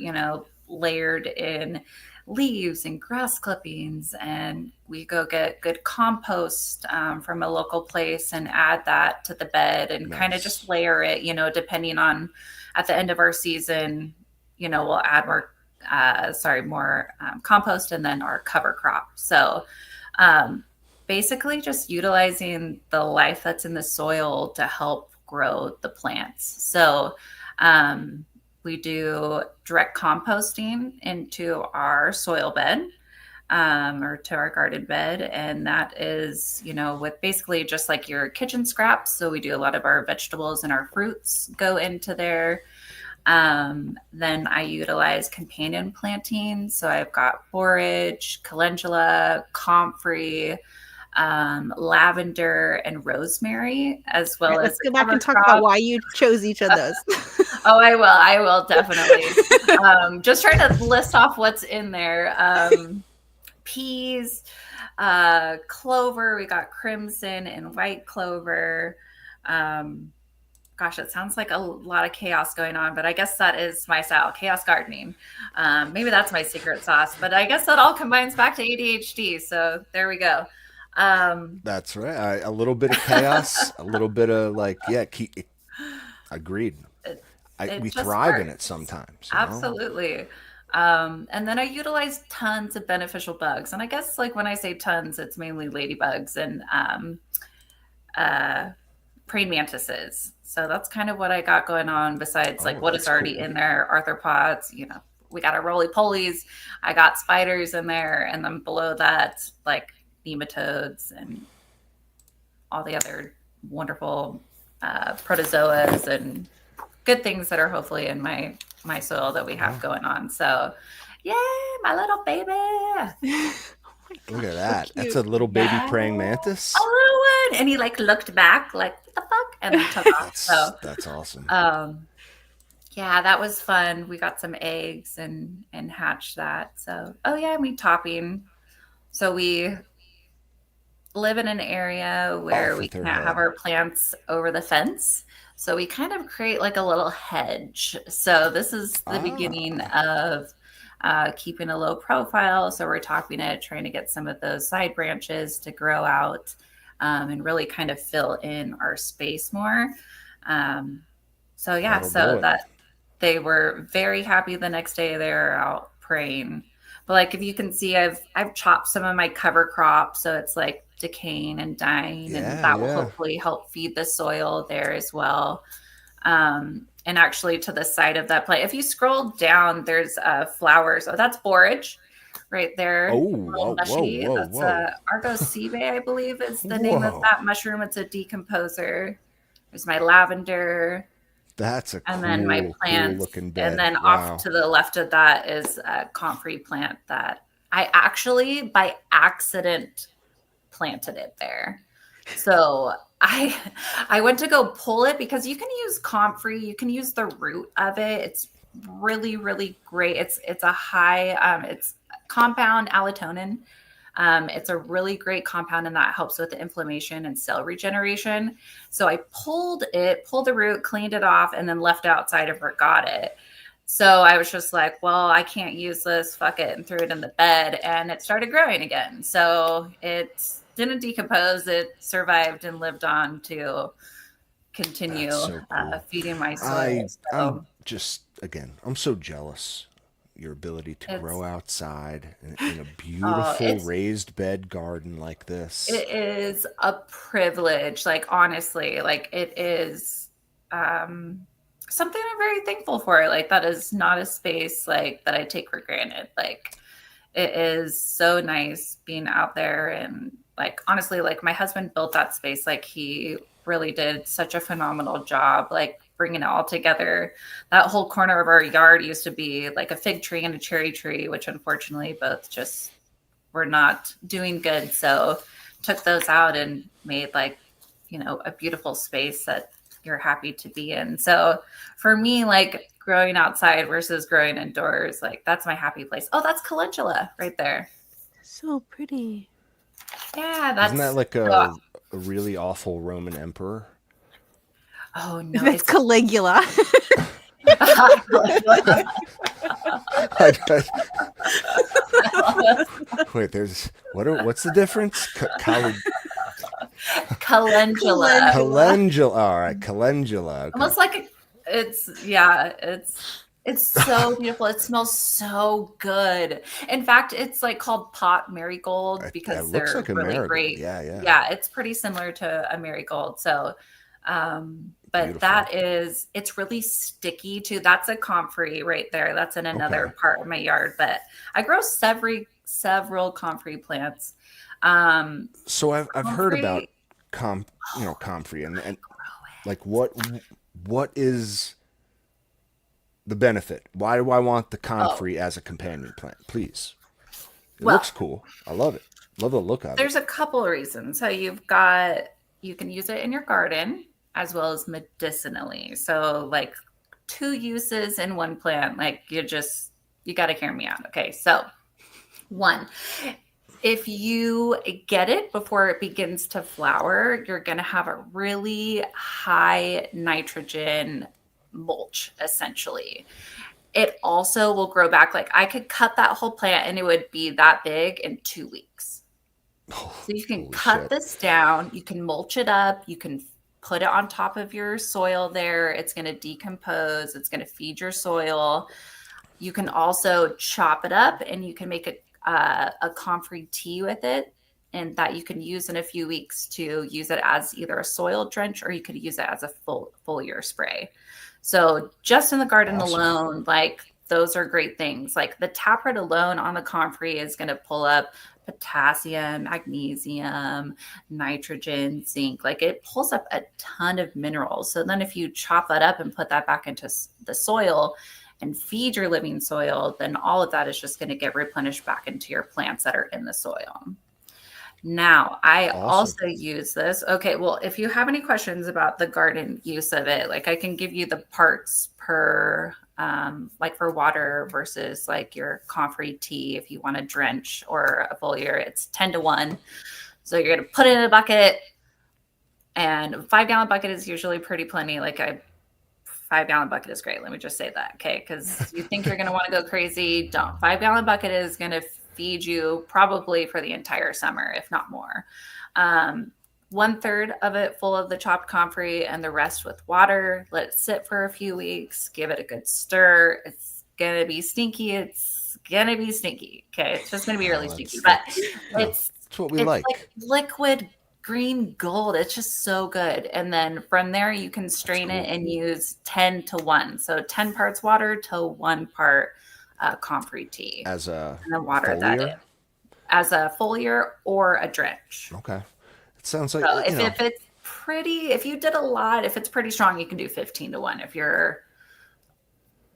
layered in leaves and grass clippings. And we go get good compost from a local place and add that to the bed and kind of just layer it, depending on at the end of our season, we'll add more compost and then our cover crop. So basically just utilizing the life that's in the soil to help grow the plants. So we do direct composting into our soil bed or to our garden bed. And that is, with basically just like your kitchen scraps. So we do a lot of our vegetables and our fruits go into there. Then I utilize companion planting. So I've got borage, calendula, comfrey, lavender, and rosemary, as well as let's go back and talk about why you chose each of those. Oh, I will definitely. Just trying to list off what's in there. Peas, clover. We got crimson and white clover. Gosh, it sounds like a lot of chaos going on, but I guess that is my style, chaos gardening. Maybe that's my secret sauce, but I guess that all combines back to ADHD. So there we go. That's right. A little bit of chaos, a little bit of agreed. We thrive in it sometimes. Absolutely. And then I utilize tons of beneficial bugs. And I guess like when I say tons, it's mainly ladybugs and praying mantises. So that's kind of what I got going on besides like what is already in there, arthropods, we got our roly-polies. I got spiders in there. And then below that, like nematodes and all the other wonderful protozoas and good things that are hopefully in my soil that we have going on. So, yay, my little baby. Look at that. That's a little baby praying mantis. A little one. And he like looked back like, what the fuck? And then took off. So that's awesome. Yeah, that was fun. We got some eggs and hatched that. So, topping. So we live in an area where we can't have our plants over the fence. So we kind of create like a little hedge. So this is the beginning of keeping a low profile. So we're topping it, trying to get some of those side branches to grow out and really kind of fill in our space more. So that they were very happy the next day. They were out praying. But like if you can see, I've chopped some of my cover crop, so it's like decaying and dying, and that will hopefully help feed the soil there as well. And actually to the side of that plant, if you scroll down, there's flowers. Oh, that's borage. right there. Oh, Real whoa, whoa, mushy. whoa, That's whoa. Argosibe, I believe is the name of Whoa. that mushroom. It's a decomposer. There's my lavender, That's a and then my cool plants. looking And bed. then off Wow. to the left of that is a comfrey plant that I actually by accident planted it there. So I went to go pull it because you can use comfrey, you can use the root of it. It's really, really great. It's a high it's compound allotonin. It's a really great compound and that helps with the inflammation and cell regeneration. So I pulled the root, cleaned it off, and then left it outside and forgot it. So I was just like, well, I can't use this, fuck it, and threw it in the bed, and it started growing again. So it didn't decompose, it survived and lived on to continue That's so cool. feeding my soil. I'm just, again, I'm so jealous. Your ability to grow It's outside in a oh, beautiful raised bed garden like this. it is a privilege. Like honestly, like it is something I'm very thankful for. Like that is not a space like that I take for granted. Like it is so nice being out there and like honestly, like my husband built that space. Like he really did such a phenomenal job, like bringing it all together. That whole corner of our yard used to be like a fig tree and a cherry tree, which unfortunately both just were not doing good. So took those out and made like, you know, a beautiful space that you're happy to be in. So for me, like growing outside versus growing indoors, like that's my happy place. Oh, that's calendula right there. So pretty. Yeah, Isn't that that's like oh, a really awful Roman emperor? oh no, That's it's Caligula. Wait, what's the difference? calendula. Calendula. All right, calendula. Okay. Almost like it's so beautiful. It smells so good. In fact, it's like called pot marigold It because looks they're like a really marigold. great. Yeah. Yeah, it's pretty similar to a marigold. So, but Beautiful. it's really sticky too. That's a comfrey right there. That's in another Okay. part of my yard. But I grow several comfrey plants. So I've heard about Comfrey, comfrey and like what is the benefit? Why do I want the oh, comfrey as a companion plant? Please. It well, looks cool. I love it. Love the look of it. there's a couple of reasons. So you can use it in your garden as well as medicinally. So like two uses in one plant. Like you got to hear me out. Okay. So one, if you get it before it begins to flower, you're going to have a really high nitrogen mulch essentially. It also will grow back. Like I could cut that whole plant and it would be that big in 2 weeks. So you can Holy cut shit. this down, you can mulch it up, you can put it on top of your soil there. It's going to decompose, it's going to feed your soil. You can also chop it up and you can make a comfrey tea with it and that you can use in a few weeks to use it as either a soil drench or you could use it as a foliar spray. So just in the garden Awesome. alone, like those are great things. Like the taproot alone on the comfrey is going to pull up potassium, magnesium, nitrogen, zinc. Like it pulls up a ton of minerals. So then if you chop that up and put that back into the soil and feed your living soil, then all of that is just going to get replenished back into your plants that are in the soil. Now, I Awesome. also use this. Okay, well, if you have any questions about the garden use of it, like I can give you the parts per, like for water versus like your comfrey tea. If you want to drench or a foliar, it's 10-1. So you're going to put it in a bucket, and a 5-gallon bucket is usually pretty plenty. Like a 5-gallon bucket is great. Let me just say that, okay? Because you think you're going to want to go crazy, don't. 5-gallon bucket is going to feed you probably for the entire summer, if not more. 1/3 of it full of the chopped comfrey and the rest with water. Let it sit for a few weeks. Give it a good stir. It's going to be stinky. It's going to be stinky. Okay. It's just going to be really stinky, but it's what we it's like. Liquid green gold. It's just so good. And then from there, you can strain it and use 10-1. So 10 parts water to 1 part comfrey tea, As a and then water that in foliar? as a foliar or a drench. Okay. It sounds like, So if it's pretty, if you did a lot, if it's pretty strong, you can do 15 to 1. If you're,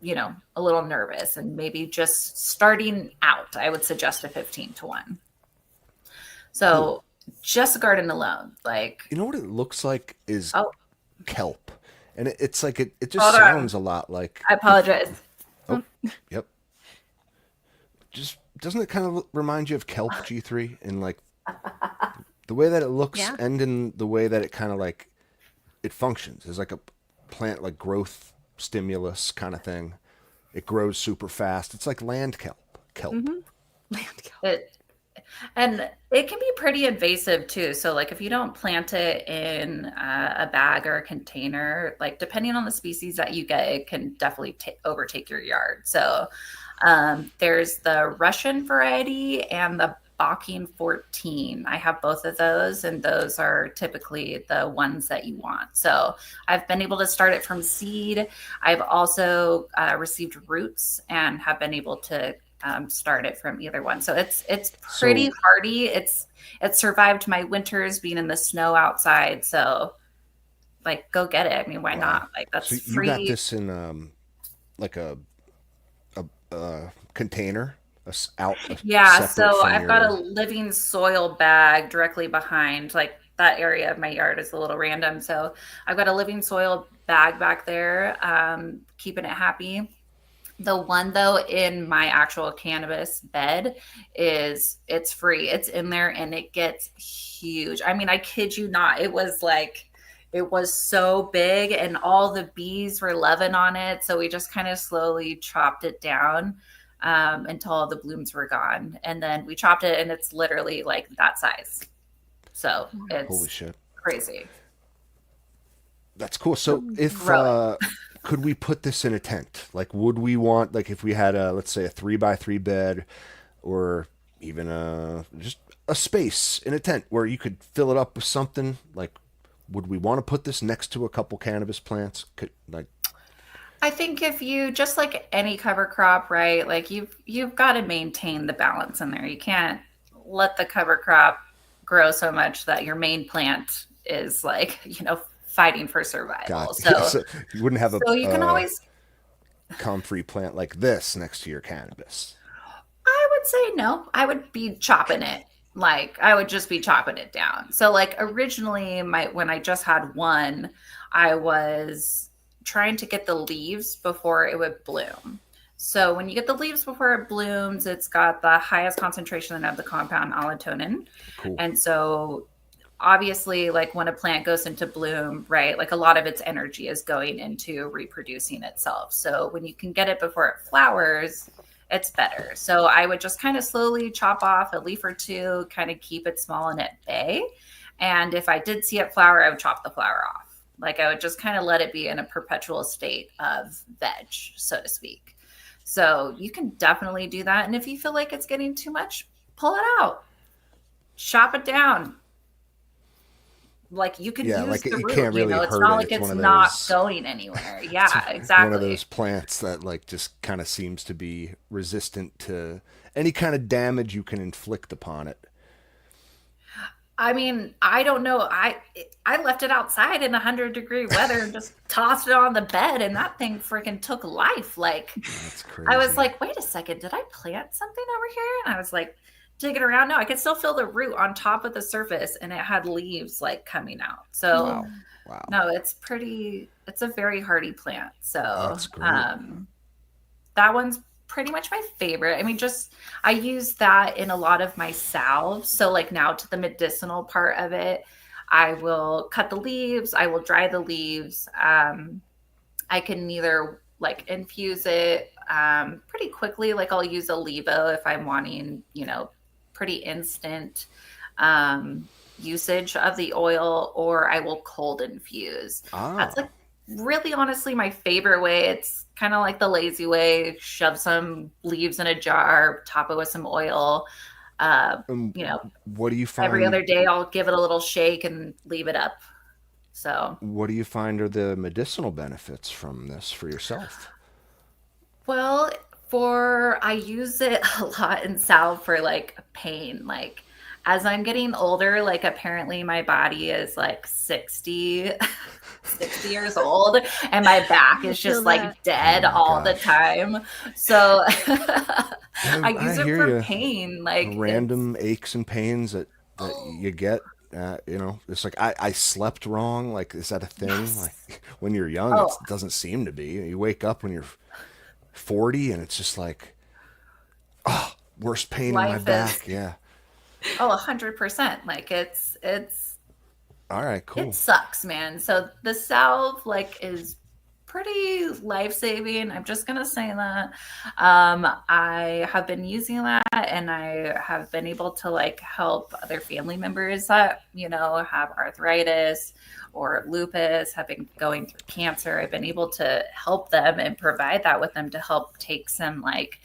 a little nervous and maybe just starting out, I would suggest a 15 to 1. So just a garden alone, like, you know what it looks like is oh, kelp. And it's like, it just hold sounds on. a lot like, I apologize. oh, yep. Just, doesn't it kind of remind you of kelp, G3? And like the way that it looks Yeah. and in the way that it kind of like, it functions as like a plant, like growth stimulus kind of thing. It grows super fast. It's like land kelp. Land kelp. And it can be pretty invasive too. So like if you don't plant it in a bag or a container, like depending on the species that you get, it can definitely overtake your yard. So there's the Russian variety and the Bocking 14. I have both of those, and those are typically the ones that you want. So I've been able to start it from seed. I've also received roots and have been able to start it from either one. So it's pretty hardy. It survived my winters being in the snow outside. So like, go get it. I mean, why not? Like, that's so free. you got this in like a container, Yeah, separate so from I've got a your... living soil bag directly behind, like that area of my yard is a little random. So I've got a living soil bag back there, keeping it happy. The one though in my actual cannabis bed it's free. It's in there and it gets huge. I mean, I kid you not. It was so big and all the bees were loving on it. So we just kind of slowly chopped it down until all the blooms were gone. And then we chopped it and it's literally like that size. So it's Holy shit. crazy. That's cool. So if could we put this in a tent? Like, would we want, like, if we had a, let's say, a 3x3 bed, or even just a space in a tent where you could fill it up with something? Like, would we want to put this next to a couple cannabis plants? I think if you, just like any cover crop, right? Like you've got to maintain the balance in there. You can't let the cover crop grow so much that your main plant is like, fighting for survival. So you wouldn't have you can always comfrey plant like this next to your cannabis. I would say no. I would be chopping it. Like I would just be chopping it down. So like originally when I just had one, I was trying to get the leaves before it would bloom. So when you get the leaves before it blooms, it's got the highest concentration of the compound allotonin. Cool. And so obviously, like when a plant goes into bloom, right, like a lot of its energy is going into reproducing itself. So when you can get it before it flowers, it's better. So I would just kind of slowly chop off a leaf or two, kind of keep it small and at bay. And if I did see it flower, I would chop the flower off. Like I would just kind of let it be in a perpetual state of veg, so to speak. So you can definitely do that. And if you feel like it's getting too much, pull it out, chop it down. Like you can use like the you root, can't really it's hurt not it. like It's it's one of not those, going anywhere. Yeah, exactly. One of those plants that like just kind of seems to be resistant to any kind of damage you can inflict upon it. I mean, I don't know. I left it outside in 100-degree weather and just tossed it on the bed, and that thing freaking took life. Like, that's crazy. I was like, wait a second, did I plant something over here? And I was like, digging around. No, I could still feel the root on top of the surface, and it had leaves like coming out. So, wow. No, it's a very hardy plant. So, that's great. That one's pretty much my favorite. I mean, I use that in a lot of my salves. So like now to the medicinal part of it, I will cut the leaves. I will dry the leaves. I can either like infuse it pretty quickly. Like I'll use a levo if I'm wanting, pretty instant usage of the oil, or I will cold infuse. That's like really honestly my favorite way. It's kind of like the lazy way. Shove some leaves in a jar, top it with some oil. What do you find every other day? I'll give it a little shake and leave it up. So what do you find are the medicinal benefits from this for yourself? Well, I use it a lot in salve for like pain. Like as I'm getting older, like apparently my body is like 60 years old and my back is feel just like that. dead Oh my all the gosh. time. So I I use it hear for you. pain. The Like it's random aches and pains that you get. It's like I slept wrong. Like, is that a thing? yes. Like, when you're young, Oh, it doesn't seem to be. You wake up when you're 40, and it's just like worst pain in my life is back. Yeah. 100%. Like All right. it Cool. sucks, man. So the salve like is pretty life-saving. I'm just gonna say that. I have been using that and I have been able to like help other family members that, have arthritis or lupus, have been going through cancer. I've been able to help them and provide that with them to help take some like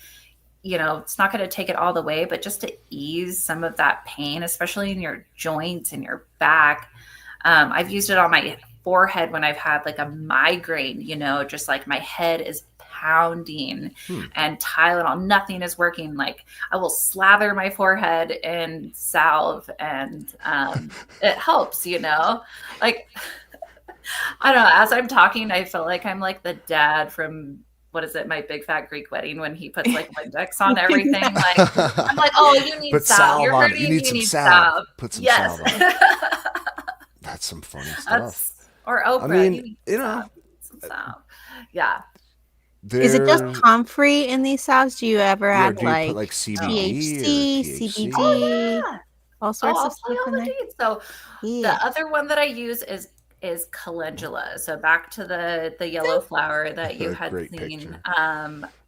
it's not going to take it all the way, but just to ease some of that pain, especially in your joints and your back. I've used it on my forehead when I've had like a migraine, just like my head is pounding and Tylenol, nothing is working. Like I will slather my forehead in salve and it helps, like, I don't know. As I'm talking, I feel like I'm like the dad from what is it, My Big Fat Greek Wedding, when he puts like Windex on everything. Like I'm like, oh, you need Put salve. salve You're on it. You hurting. need You some need salve. salve. Put some Yes. salve on it. That's some funny stuff. Or Oprah. I mean, you need you some know, salve. Some salve. Yeah. Is it just there. comfrey in these salves? Do you ever Yeah. add Do you put like like CBD or THC, THC? Oh CBD, yeah. all Oh, sorts I'll of tell stuff you in all the there? deeds. So Yeah. the other one that I use is calendula. So back to the yellow flower that you had Great seen. picture.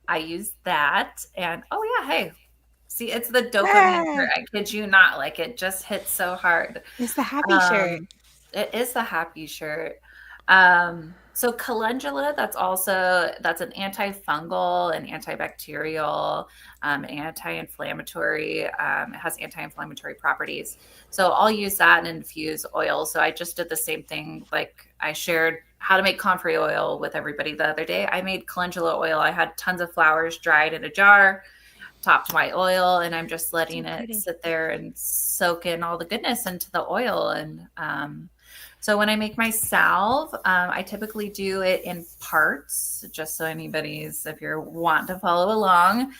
I use that, and oh yeah, hey, see, it's the dopamine Ah, shirt. I kid you not, like it just hits so hard. it's the happy shirt. It is the happy shirt. So calendula, that's an antifungal and antibacterial, anti-inflammatory. It has anti-inflammatory properties. So I'll use that and infuse oil. So I just did the same thing. Like I shared how to make comfrey oil with everybody the other day. I made calendula oil. I had tons of flowers dried in a jar, topped my oil, and I'm just letting So it pretty. sit there and soak in all the goodness into the oil. And so when I make my salve, I typically do it in parts, just so if you're wanting to follow along,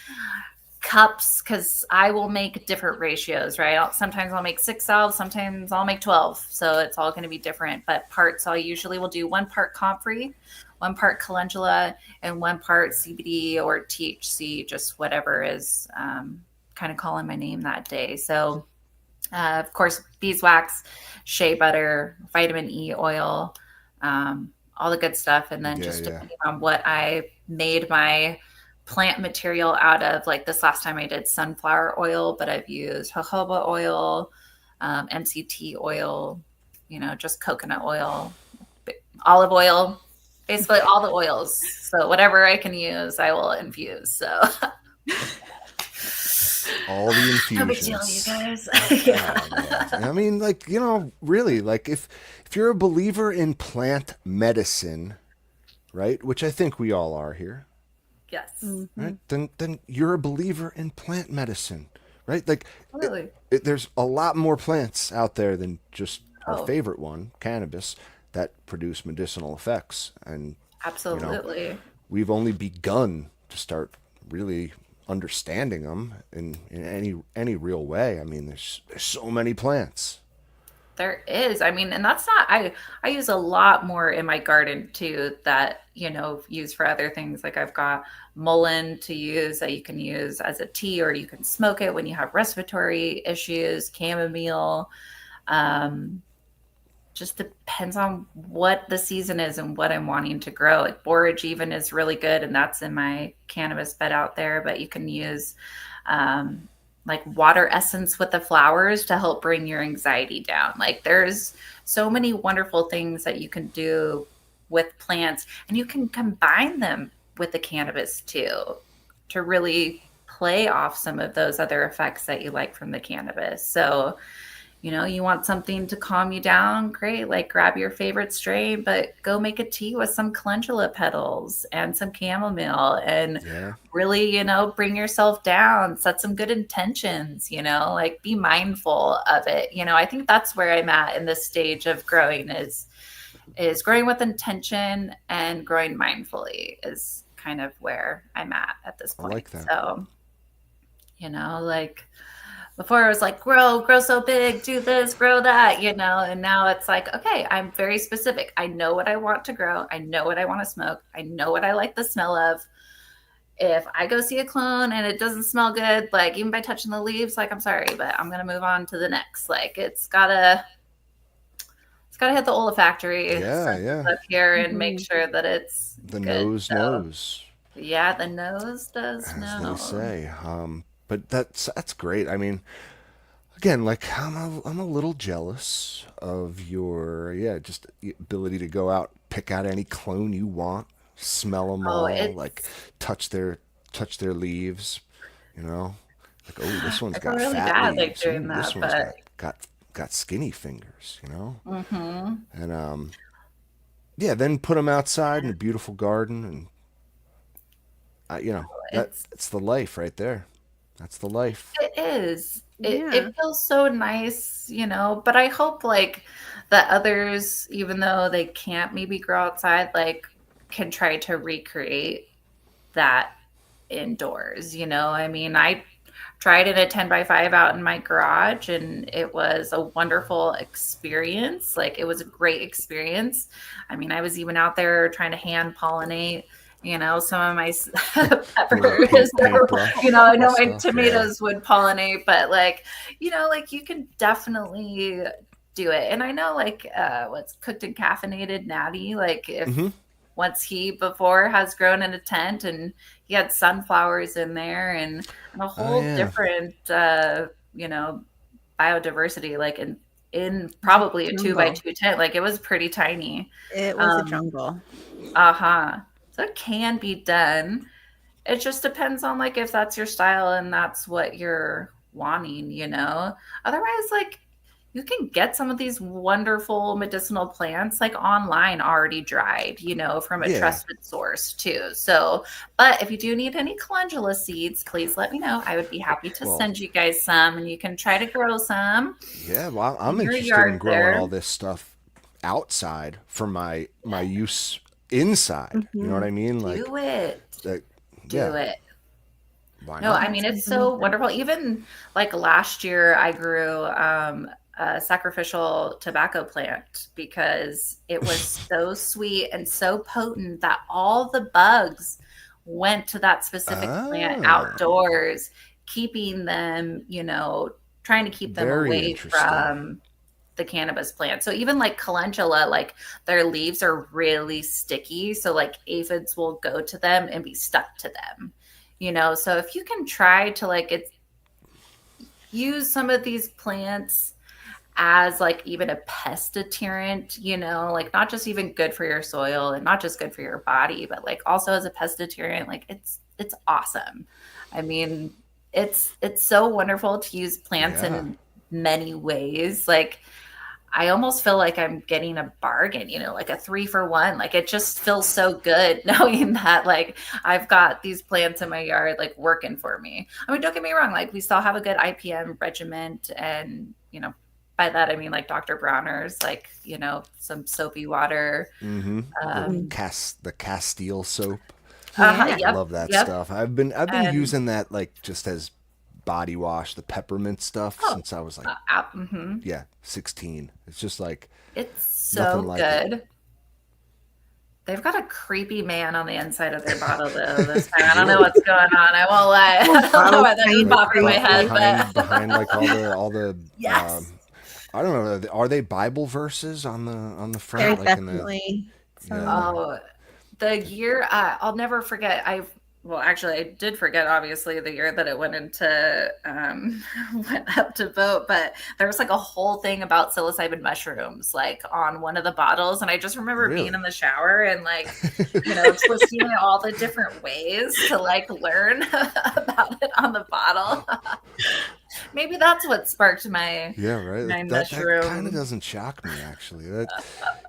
cups, because I will make different ratios, right? Sometimes I'll make 6 salves, sometimes I'll make 12. So it's all going to be different. But parts, I usually will do 1 part comfrey, 1 part calendula, and 1 part CBD or THC, just whatever is kind of calling my name that day. So of course, beeswax, shea butter, vitamin E oil, all the good stuff. And then just Yeah. depending on what I made my plant material out of, like this last time I did sunflower oil, but I've used jojoba oil, MCT oil, just coconut oil, olive oil, basically all the oils. So whatever I can use, I will infuse. So All the infusions. no big deal, you guys. Yeah. I mean, like, really, like if you're a believer in plant medicine, right, which I think we all are here, Yes. right? Then you're a believer in plant medicine, right? Like, Totally. there's a lot more plants out there than just our Oh. favorite one, cannabis, that produce medicinal effects, and Absolutely. we've only begun to start really understanding them in any real way. I mean, there's so many plants. There is. I mean, and that's not I use a lot more in my garden too that, use for other things. Like I've got mullein to use that you can use as a tea, or you can smoke it when you have respiratory issues, chamomile. Just depends on what the season is and what I'm wanting to grow. Like borage even is really good, and that's in my cannabis bed out there. But you can use like water essence with the flowers to help bring your anxiety down. Like there's so many wonderful things that you can do with plants, and you can combine them with the cannabis too to really play off some of those other effects that you like from the cannabis. So You know, you want something to calm you down, great. Like grab your favorite strain, but go make a tea with some calendula petals and some chamomile and really, you know, bring yourself down, set some good intentions, you know, like be mindful of it. You know, I think that's where I'm at in this stage of growing is growing with intention and growing mindfully is kind of where I'm at this point. I like that. So, you know, like before I was like, grow so big, do this, grow that, you know, and now it's like, okay, I'm very specific. I know what I want to grow. I know what I want to smoke. I know what I like the smell of. If I go see a clone and it doesn't smell good, like even by touching the leaves, like I'm sorry, but I'm going to move on to the next. Like it's gotta hit the olfactory up here and make sure that it's the good. nose knows. Yeah, the nose does know. As they say. But that's great. I mean, again, like I'm a little jealous of your just ability to go out, pick out any clone you want, smell them all, like touch their leaves, you know. Like, oh, this one's got really fat bad, leaves. like, doing This that, one's but got skinny fingers, you know. And then put them outside in a beautiful garden, and you know, it's the life right there. That's the life. It is. It feels so nice, you know, but I hope like that others, even though they can't maybe grow outside, like can try to recreate that indoors, you know. I mean, I tried it at 10x5 out in my garage and it was a wonderful experience. Like it was a great experience. I mean, I was even out there trying to hand pollinate, you know, some of my peppers, you know, I know my tomatoes would pollinate, but like, you know, like you can definitely do it. And I know like what's cooked and caffeinated Natty, like if once he before has grown in a tent and he had sunflowers in there and a whole different, you know, biodiversity, like in probably a 2x2 tent. Like it was pretty tiny. It was a jungle. So it can be done. It just depends on like if that's your style and that's what you're wanting, you know. Otherwise, like you can get some of these wonderful medicinal plants like online already dried, you know, from a trusted source too. So, but if you do need any calendula seeds, please let me know. I would be happy to send you guys some and you can try to grow some. Yeah, well, I'm interested in growing all this stuff outside for my use inside. You know what I mean? Like do it. Do it. Why no, not? I mean, it's so wonderful. Even like last year I grew a sacrificial tobacco plant because it was so sweet and so potent that all the bugs went to that specific plant outdoors, keeping them, you know, trying to keep them away from the cannabis plant. So even like calendula, like their leaves are really sticky. So like aphids will go to them and be stuck to them, you know? So if you can try to like use some of these plants as like even a pest deterrent, you know, like not just even good for your soil and not just good for your body, but like also as a pest deterrent, like it's awesome. I mean, it's so wonderful to use plants in many ways. Like I almost feel like I'm getting a bargain, you know, like a 3-for-1. Like it just feels so good knowing that like I've got these plants in my yard like working for me. I mean, don't get me wrong, like we still have a good IPM regiment, and you know, by that I mean like Dr. Bronner's, like, you know, some soapy water. The Castile soap. I love that stuff. I've been using that like just as body wash, the peppermint stuff, since I was like 16. It's just like it's so good. They've got a creepy man on the inside of their bottle though this time. I don't know what's going on. I won't lie. I don't know why that just popped in my head, but behind like all the yes. I don't know. Are they Bible verses on the front? They're like definitely. The year I'll never forget. Actually, I did forget, obviously, the year that it went up to vote, but there was like a whole thing about psilocybin mushrooms, like on one of the bottles. And I just remember being in the shower and like, you know, twisting it all the different ways to like learn about it on the bottle. Maybe that's what sparked my Yeah, right. my That kind of mushroom. doesn't shock me actually.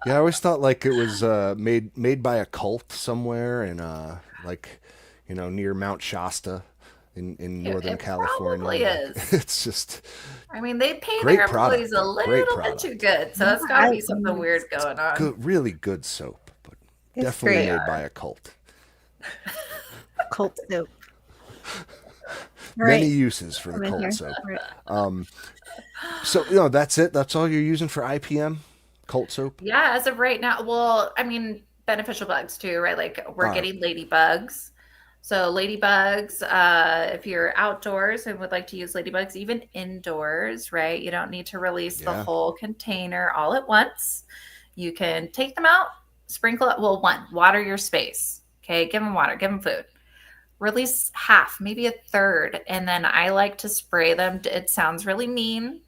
Yeah, I always thought like it was made by a cult somewhere in like near Mount Shasta in Northern It California. probably Like is. it's just I mean, they pay great their employees product a though. Great little bit too product. good, so Yeah, it's got to be something weird It's going on. good, really good soap, but it's definitely great. They made by are. a cult. Cult soap. All Many right, uses for the come in cult here. soap. All right. So that's it. That's all you're using for IPM, cult soap. Yeah, as of right now, well, I mean, beneficial bugs too, right? Like we're All right. getting ladybugs. So ladybugs, if you're outdoors and would like to use ladybugs, even indoors, right? You don't need to release the Yeah. whole container all at once. You can take them out, sprinkle it. Well, one, water your space. Okay, give them water, give them food. Release half, maybe a third, and then I like to spray them. It sounds really mean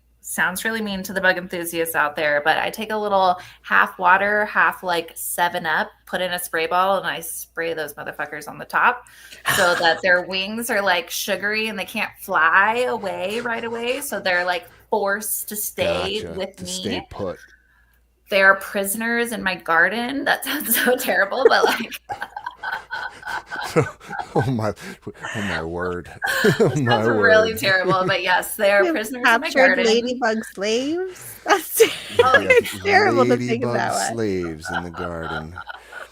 to the bug enthusiasts out there, but I take a little half water, half like 7 Up, put in a spray bottle, and I spray those motherfuckers on the top so that their wings are like sugary and they can't fly away right away, so they're like forced to stay Gotcha. with To stay me. put. They're prisoners in my garden. That sounds so terrible, but like oh my, oh my word. oh it my sounds really word. terrible, but yes, they are We have prisoners in my captured garden. ladybug slaves. That's Oh, We have it's terrible to think of ladybug that way. slaves in the garden.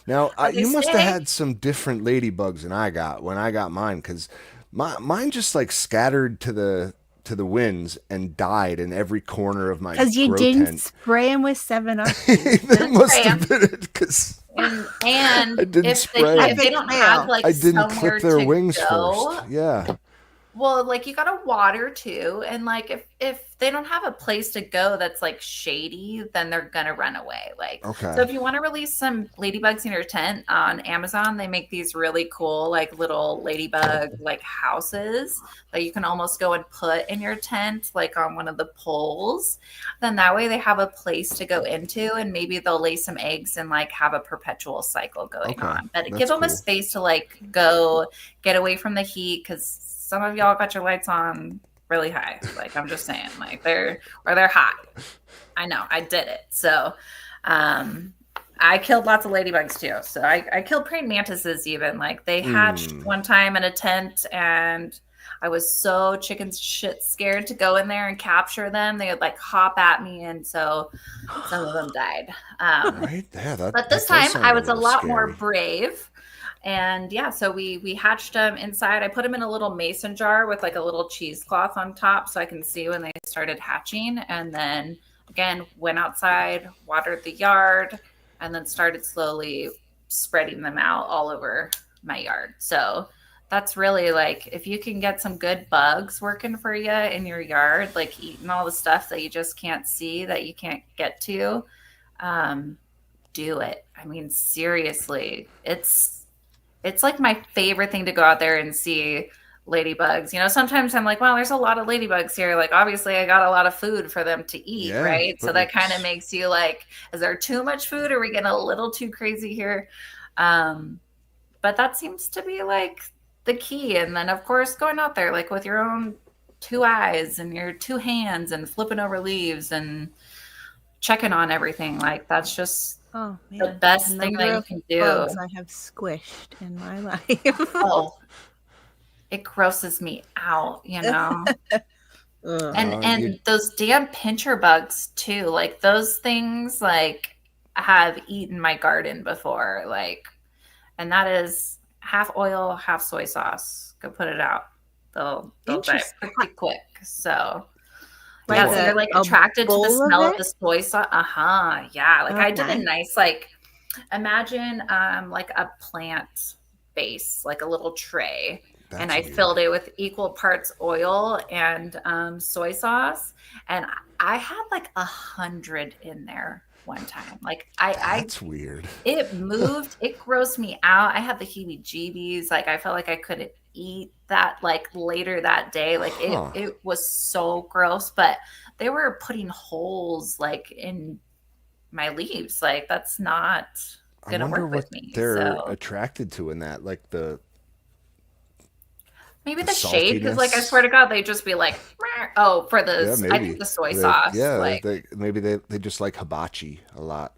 Now, well, they you must have stay. had some different ladybugs than I got when I got mine, because mine just like scattered to the winds and died in every corner of my Because you grow didn't tent. spray them with 7 Up. that Didn't must spray have 'em. been it, because And I didn't spray. if they Epic don't have fail. like I didn't clip somewhere their to wings first. go, Yeah. well, like you gotta water too, and like if they don't have a place to go that's like shady, then they're gonna run away. Like so, Okay. if you want to release some ladybugs in your tent on Amazon, they make these really cool like little ladybug like houses that you can almost go and put in your tent, like on one of the poles. Then that way they have a place to go into, and maybe they'll lay some eggs and like have a perpetual cycle going Okay. on. But give That's them a cool. space to like go get away from the heat because some of y'all got your lights on really high. Like I'm just saying, like they're hot. I know, I did it. So I killed lots of ladybugs too. So I killed praying mantises even. Like they hatched one time in a tent and I was so chicken shit scared to go in there and capture them. They would like hop at me, and so some of them died. Right? Yeah, But that this does time sound I a was a little lot more scary. brave. And yeah, so we hatched them inside. I put them in a little mason jar with like a little cheesecloth on top so I can see when they started hatching. And then again, went outside, watered the yard, and then started slowly spreading them out all over my yard. So that's really like if you can get some good bugs working for you in your yard, like eating all the stuff that you just can't see, that you can't get to, um, do it. I mean, seriously, it's like my favorite thing to go out there and see ladybugs. You know, sometimes I'm like, wow, there's a lot of ladybugs here. Like, obviously, I got a lot of food for them to eat, Yeah, right? So but that kind of it's makes you like, is there too much food? Are we getting a little too crazy here? Um, but that seems to be like the key. And then, of course, going out there like with your own two eyes and your two hands and flipping over leaves and checking on everything. Like, that's just Oh the man, the best thing number that you of can do. bugs I have squished in my life. Oh, it grosses me out, you know. Ugh. you And those damn pincher bugs too. Like those things like have eaten my garden before. Like and that is half oil, half soy sauce. Go put it out. They'll die Interesting. pretty quick. So Like yeah, so they're like a attracted to the bowl of smell of it? the soy sauce. Uh-huh. Yeah. Like I did a Okay. nice like imagine like a plant base, like a little tray. And that's I weird. filled it with equal parts oil and soy sauce. And I had like 100 in there one time. Like That's weird. it moved, it grossed me out. I had the heebie jeebies. Like I felt like I couldn't eat that like later that day. Like Huh. it was so gross, but they were putting holes like in my leaves. Like that's not I gonna wonder work what with me. they're So attracted to in that, like the Maybe the shade, because like I swear to God, they'd just be like, "Meh." Oh, for the Yeah, maybe. I think the soy sauce. Yeah, like maybe they just like hibachi a lot.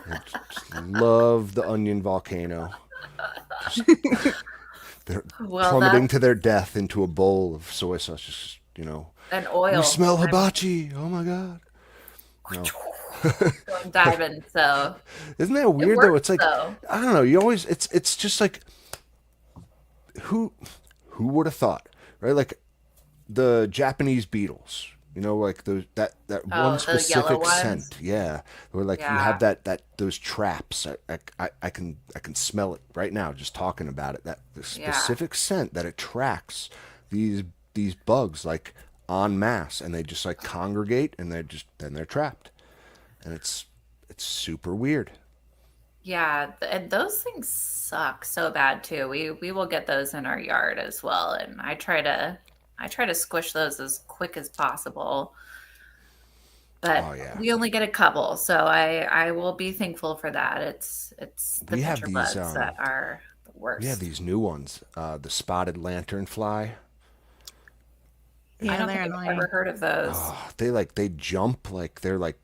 They just love the onion volcano. Just, they're well, plummeting that's to their death into a bowl of soy sauce. Just, an oil. we smell hibachi. Oh my God. No. Going diving. So Isn't that weird works, though? It's like, though. I don't know. You always, it's just like, who would have thought, right? Like the Japanese beetles, like that Oh, one the yellow specific ones? scent, yeah, where like you Yeah. have that those traps. I can smell it right now just talking about it. That the specific scent that attracts these bugs like en masse, and they just like congregate, and then they're trapped, and it's super weird. Yeah, and those things suck so bad too. We will get those in our yard as well, and I try to squish those as quick as possible. But Oh yeah, we only get a couple, so I will be thankful for that. It's the we have pitcher these bugs that are the worst. we have these new ones, the spotted lanternfly. Yeah, I don't they're think I've annoying. ever heard of those. Oh, they jump like they're like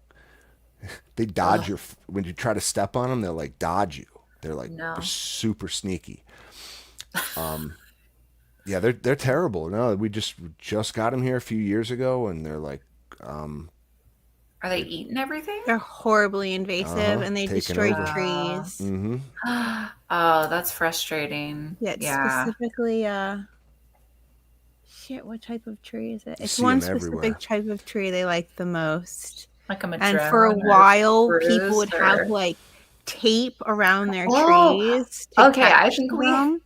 they dodge your when you try to step on them. They'll like dodge you. They're like No. they're super sneaky. Yeah, they're terrible. No, we just got them here a few years ago, and they're like Are they eating everything? They're horribly invasive and they taking destroy over. trees. Mm-hmm. Oh, that's frustrating. Yeah, it's Yeah. specifically shit, what type of tree is it? It's see one 'em specific everywhere. type of tree they like the most. Like a And for a madrone or while people spruce would have or like tape around their Oh, trees to okay. I catch think them.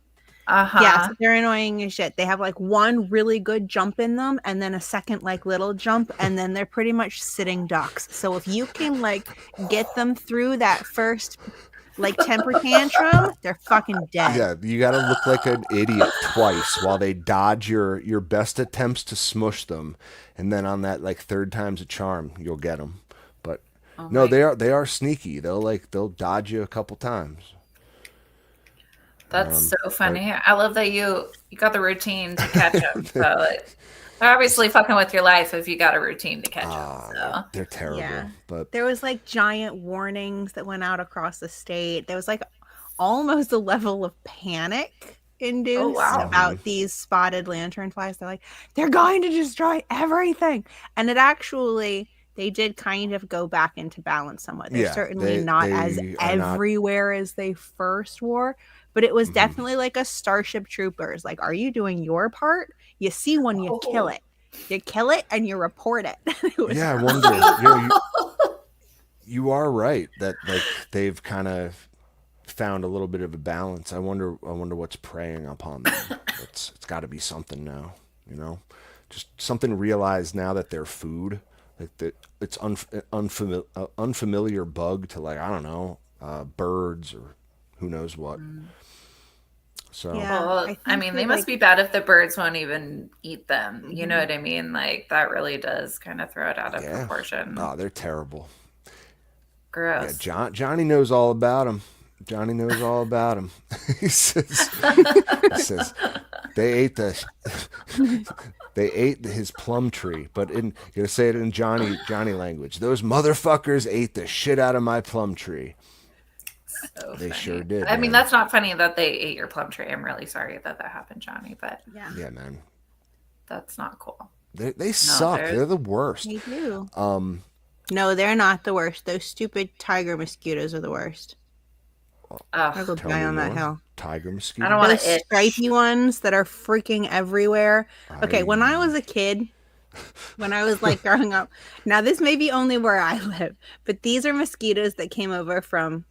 uh-huh. Yes, they're annoying as shit. They have like one really good jump in them and then a second like little jump, and then they're pretty much sitting ducks. So if you can like get them through that first like temper tantrum, they're fucking dead. Yeah, you got to look like an idiot twice while they dodge your best attempts to smush them, and then on that like third time's a charm, you'll get them. But no, they are sneaky. They'll dodge you a couple times. That's so funny. I love that you got the routine to catch them. So like, they're obviously fucking with your life if you got a routine to catch them. So. They're terrible. Yeah. But There was like giant warnings that went out across the state. There was like almost a level of panic induced about these spotted lanternflies. They're like, they're going to destroy everything. And it actually, they did kind of go back into balance somewhat. They're certainly not as everywhere as they first were, but it was definitely like a Starship Troopers. Like, are you doing your part? You see one, you kill it. You kill it and you report it. yeah, I wonder. You are right that like they've kind of found a little bit of a balance. I wonder what's preying upon them. It's got to be something now, just something realized now that they're food, like that it's unfamiliar bug to like, I don't know, birds or who knows what. So Yeah. Well, I mean, they must be bad if the birds won't even eat them. You know what I mean? Like that really does kind of throw it out of proportion. Oh, they're terrible. Gross. Yeah, Johnny knows all about them. Johnny knows all about them. he says they ate his plum tree, but you gotta say it in Johnny language. Those motherfuckers ate the shit out of my plum tree. So they funny. sure did. I mean, that's not funny that they ate your plum tree. I'm really sorry that happened, Johnny, but yeah, man, that's not cool. They suck. They're the worst. They do. No, they're not the worst. Those stupid tiger mosquitoes are the worst. I'll go die on that hill. Tiger mosquitoes? I don't want those stripy ones that are freaking everywhere. Okay, when I was a kid, when I was like growing up, now this may be only where I live, but these are mosquitoes that came over from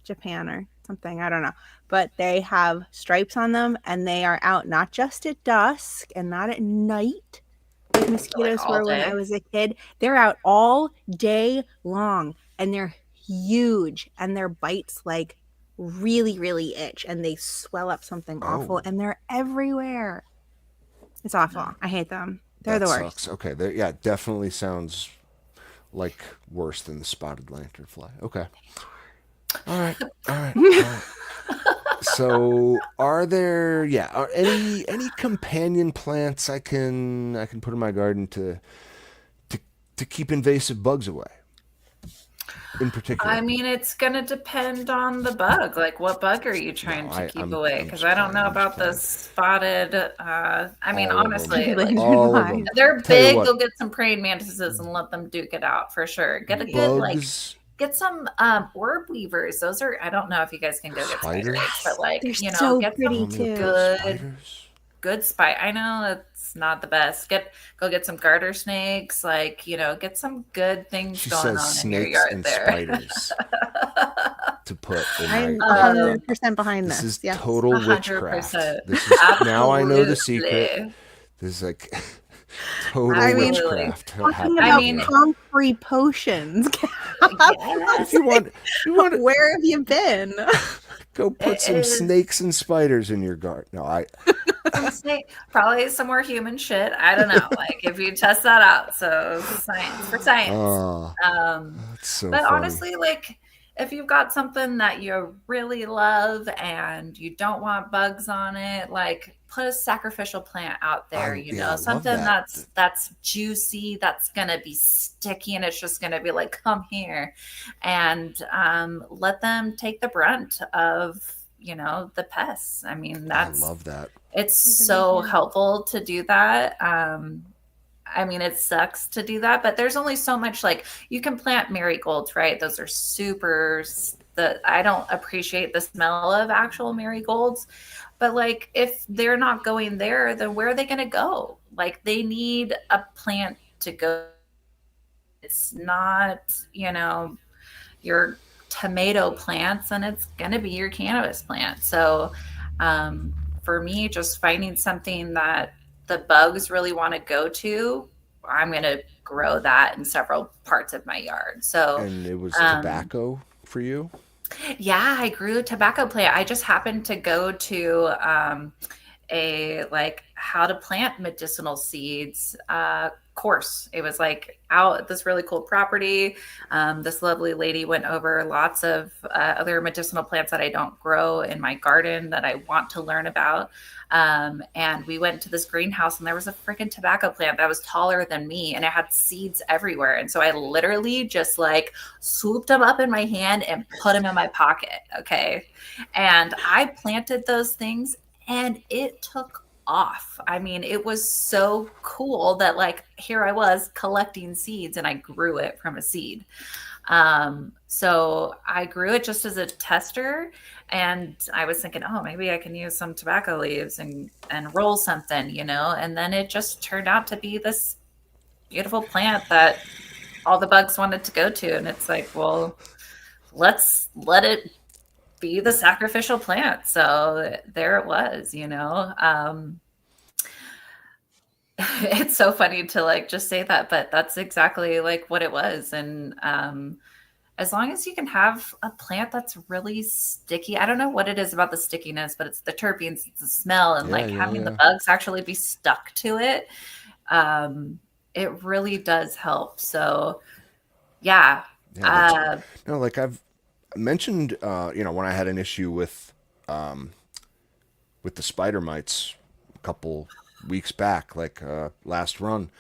Japan or something. I don't know. But they have stripes on them and they are out not just at dusk and not at night. Like mosquitoes were when I was a kid. They're out all day long and they're huge and their bites like really, really itch and they swell up something awful and they're everywhere. It's awful. I hate them. They're the worst. Sucks. Okay. Yeah, definitely sounds like worse than the spotted lanternfly. Okay. All right. So, are there any companion plants I can put in my garden to to keep invasive bugs away? In particular, I mean, it's gonna depend on the bug. Like, what bug are you no, trying to keep I'm away? I'm Because just I don't playing. know I'm just about the playing. spotted. I mean, All of them, honestly, like all of them. they're Tell you big. what, Go get some praying mantises and let them duke it out for sure. Get a good like. bugs, Get some orb weavers. Those are. I don't know if you guys can go get spider eggs, but spiders. like They're you know, so get pretty Tell some me about too. good spiders. spite. I know it's not the best. Go get some garter snakes. Like get some good things She going says on in your snakes yard and there. spiders to put in my I'm like. 100% behind This this. is Yes. total witchcraft. 100%. This is now I know the secret. Absolutely. This is like total I mean, Absolutely. witchcraft talking I about happening mean, here. Comfrey potions. If yes, you want to Where have you been? go it put some is snakes and spiders in your garden. No, I some snake, probably some more human shit. I don't know. Like if you test that out. So science for science. oh, that's so But funny. honestly, like if you've got something that you really love and you don't want bugs on it, like put a sacrificial plant out there, I love something that. that's juicy, that's gonna be sticky, and it's just gonna be like, come here, and let them take the brunt of the pests. I mean, I that's love that. it's That's a big so deal. helpful to do that. I mean, it sucks to do that, but there's only so much. Like you can plant marigolds, right? Those are I don't appreciate the smell of actual marigolds, but like if they're not going there, then where are they going to go? Like they need a plant to go. It's not, your tomato plants, and it's going to be your cannabis plant. So, for me, just finding something that the bugs really want to go to, I'm going to grow that in several parts of my yard. So, And it was um, tobacco for you? yeah, I grew a tobacco plant. I just happened to go to a like how to plant medicinal seeds course. It was like out at this really cool property. This lovely lady went over lots of other medicinal plants that I don't grow in my garden that I want to learn about. And we went to this greenhouse and there was a freaking tobacco plant that was taller than me and it had seeds everywhere. And so I literally just like swooped them up in my hand and put them in my pocket. Okay. And I planted those things and it took off. I mean, it was so cool that like here I was collecting seeds and I grew it from a seed. So I grew it just as a tester and I was thinking, oh, maybe I can use some tobacco leaves and roll something, and then it just turned out to be this beautiful plant that all the bugs wanted to go to. And it's like, well, let's let it be the sacrificial plant. So there it was, it's so funny to like just say that, but that's exactly like what it was. And as long as you can have a plant that's really sticky, I don't know what it is about the stickiness, but it's the terpenes, it's the smell, and Yeah, like yeah, having the yeah. bugs actually be stuck to it. It really does help. So yeah. Yeah, that's no, like I've mentioned when I had an issue with the spider mites a couple weeks back, like last run,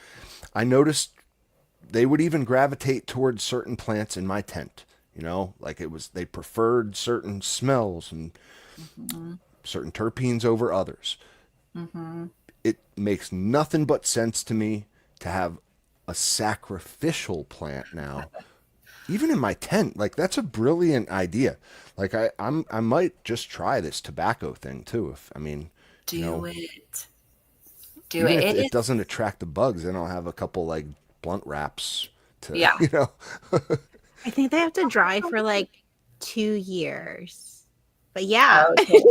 I noticed they would even gravitate towards certain plants in my tent. Like they preferred certain smells and certain terpenes over others. It makes nothing but sense to me to have a sacrificial plant now, even in my tent. Like that's a brilliant idea. Like I might just try this tobacco thing too. If I mean, Do it. Do even it. if It it is. doesn't attract the bugs, then I'll have a couple like blunt wraps to Yeah. I think they have to dry for like 2 years. But yeah. Okay.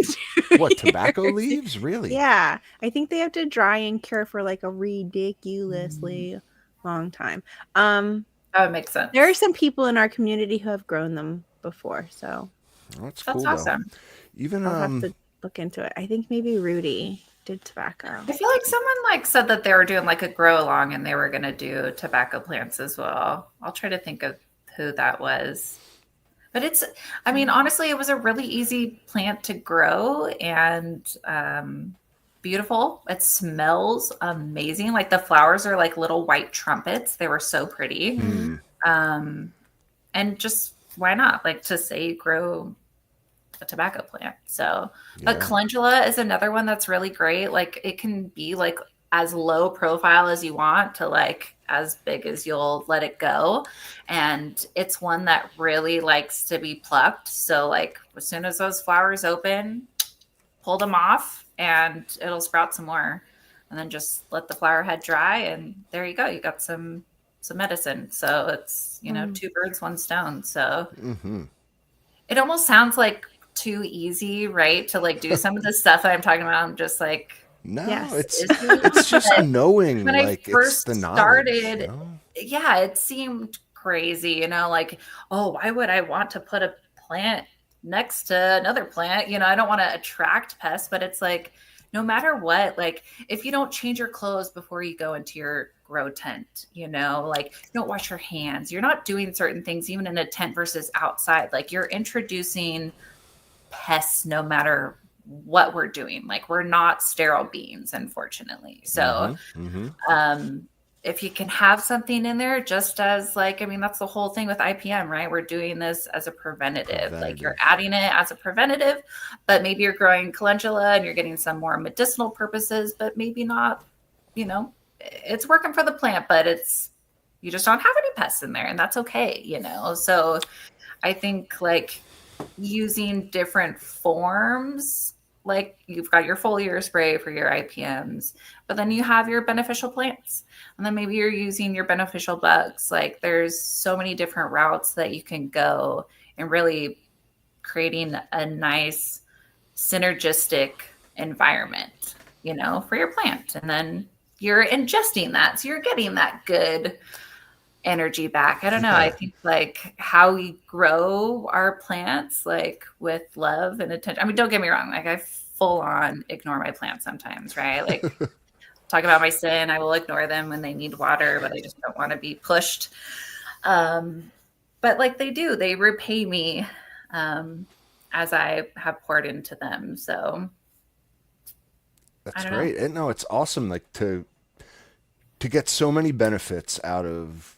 What, tobacco leaves? Really? Yeah. I think they have to dry and cure for like a ridiculously long time. That would make sense. There are some people in our community who have grown them before, so Well, that's That's cool though. awesome. Even I'll have to look into it. I think maybe Rudy did tobacco. I feel like someone like said that they were doing like a grow along and they were going to do tobacco plants as well. I'll try to think of who that was. But I mean, honestly, it was a really easy plant to grow and beautiful. It smells amazing. Like the flowers are like little white trumpets. They were so pretty. And just why not? Like to say grow a tobacco plant. So, but calendula is another one that's really great. Like it can be like as low profile as you want to like as big as you'll let it go. And it's one that really likes to be plucked. So like as soon as those flowers open, pull them off and it'll sprout some more. And then just let the flower head dry and there you go. You got some medicine. So it's, you know, two birds, one stone. So it almost sounds like too easy, right? To like do some of the stuff that I'm talking about. I'm just like, no, Yes. it's just knowing. When Like I first it's the knowledge, started, you know? yeah, it seemed crazy, you know, like, oh, why would I want to put a plant next to another plant? You know, I don't want to attract pests, but it's like, no matter what, like if you don't change your clothes before you go into your grow tent, you know, like you don't wash your hands, you're not doing certain things, even in a tent versus outside, like you're introducing pests no matter what we're doing. Like we're not sterile beings, unfortunately. So if you can have something in there just as like, I mean, that's the whole thing with IPM, right? We're doing this as a preventative. Like you're adding it as a preventative, but maybe you're growing calendula and you're getting some more medicinal purposes, but maybe not, you know, it's working for the plant, but you just don't have any pests in there and that's okay, you know? So I think like using different forms, like you've got your foliar spray for your IPMs, but then you have your beneficial plants. And then maybe you're using your beneficial bugs. Like there's so many different routes that you can go and really creating a nice synergistic environment, you know, for your plant. And then you're ingesting that. So you're getting that good energy back. I don't know. I think like how we grow our plants, like with love and attention. I mean, don't get me wrong. Like I full on ignore my plants sometimes, right? Like talk about my sin. I will ignore them when they need water, but I just don't want to be pushed. But like they repay me as I have poured into them. So that's great. And no, it's awesome. Like to get so many benefits out of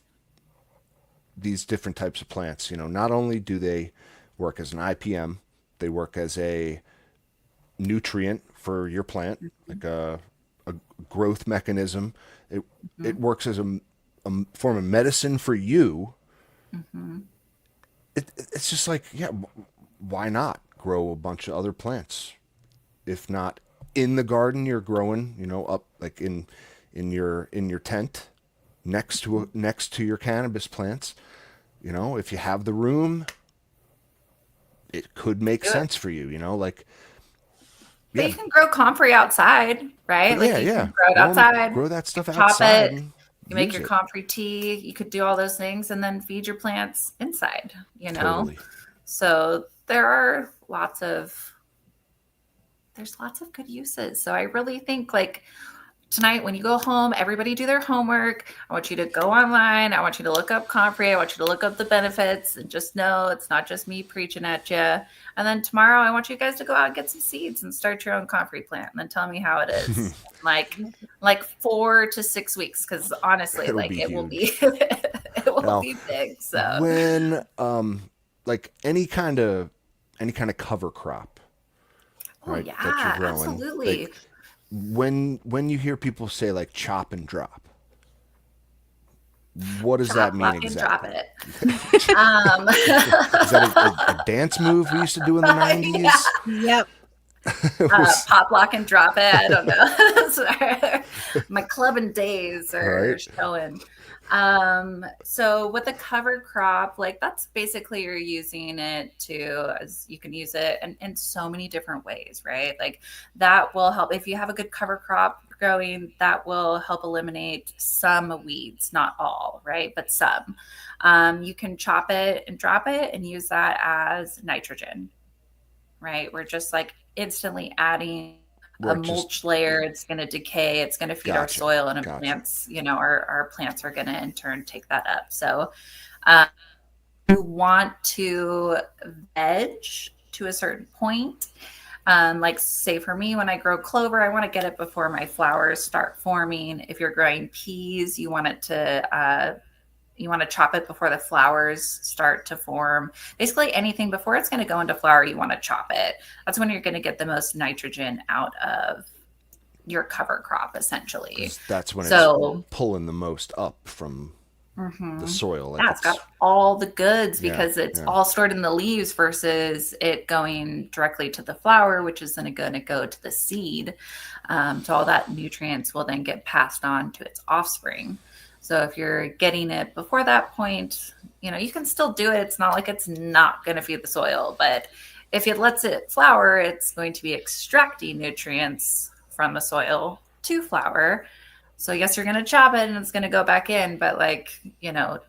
these different types of plants. You know, not only do they work as an IPM, they work as a nutrient for your plant, like a growth mechanism. It works as a form of medicine for you. It's just like, yeah, why not grow a bunch of other plants? If not in the garden, you're growing, you know, up like in your tent next to your cannabis plants. You know, if you have the room, it could make sense for you, you know, like. But you can grow comfrey outside, right? Like you can grow it outside. Grow that stuff chop outside. It, you make your comfrey tea. You could do all those things and then feed your plants inside, you know? Totally. So there's lots of good uses. So I really think like tonight when you go home, everybody do their homework. I want you to go online. I want you to look up Comfrey. I want you to look up the benefits and just know it's not just me preaching at you. And then tomorrow I want you guys to go out and get some seeds and start your own Comfrey plant and then tell me how it is. like 4 to 6 weeks. Cause honestly, like it will be, it will be big. So when, like any kind of cover crop, right, yeah, that you're growing, absolutely. like, when you hear people say like chop and drop, what does that mean exactly? And drop it. Is that a dance move we used to do in the 90s? Yep. Pop, lock, and drop it. I don't know. Sorry. My clubbing days are showing. So with the cover crop, like that's basically you're using it as you can use it in so many different ways, right? Like that will help if you have a good cover crop growing, that will help eliminate some weeds, not all, right? But some. You can chop it and drop it and use that as nitrogen, right? We're just like instantly adding a mulch layer. It's going to decay. It's going to feed our soil and plants, you know, our plants are going to in turn take that up. So you want to veg to a certain point. Like say for me, when I grow clover, I want to get it before my flowers start forming. If you're growing peas, you want to chop it before the flowers start to form. Basically anything before it's going to go into flower, you want to chop it. That's when you're going to get the most nitrogen out of your cover crop, essentially. That's when it's pulling the most up from the soil. Like it's got all the goods because it's all stored in the leaves versus it going directly to the flower, which is then going to go to the seed. So all that nutrients will then get passed on to its offspring. So if you're getting it before that point, you can still do it. It's not like it's not going to feed the soil, but if it lets it flower, it's going to be extracting nutrients from the soil to flower. So yes, you're going to chop it and it's going to go back in, but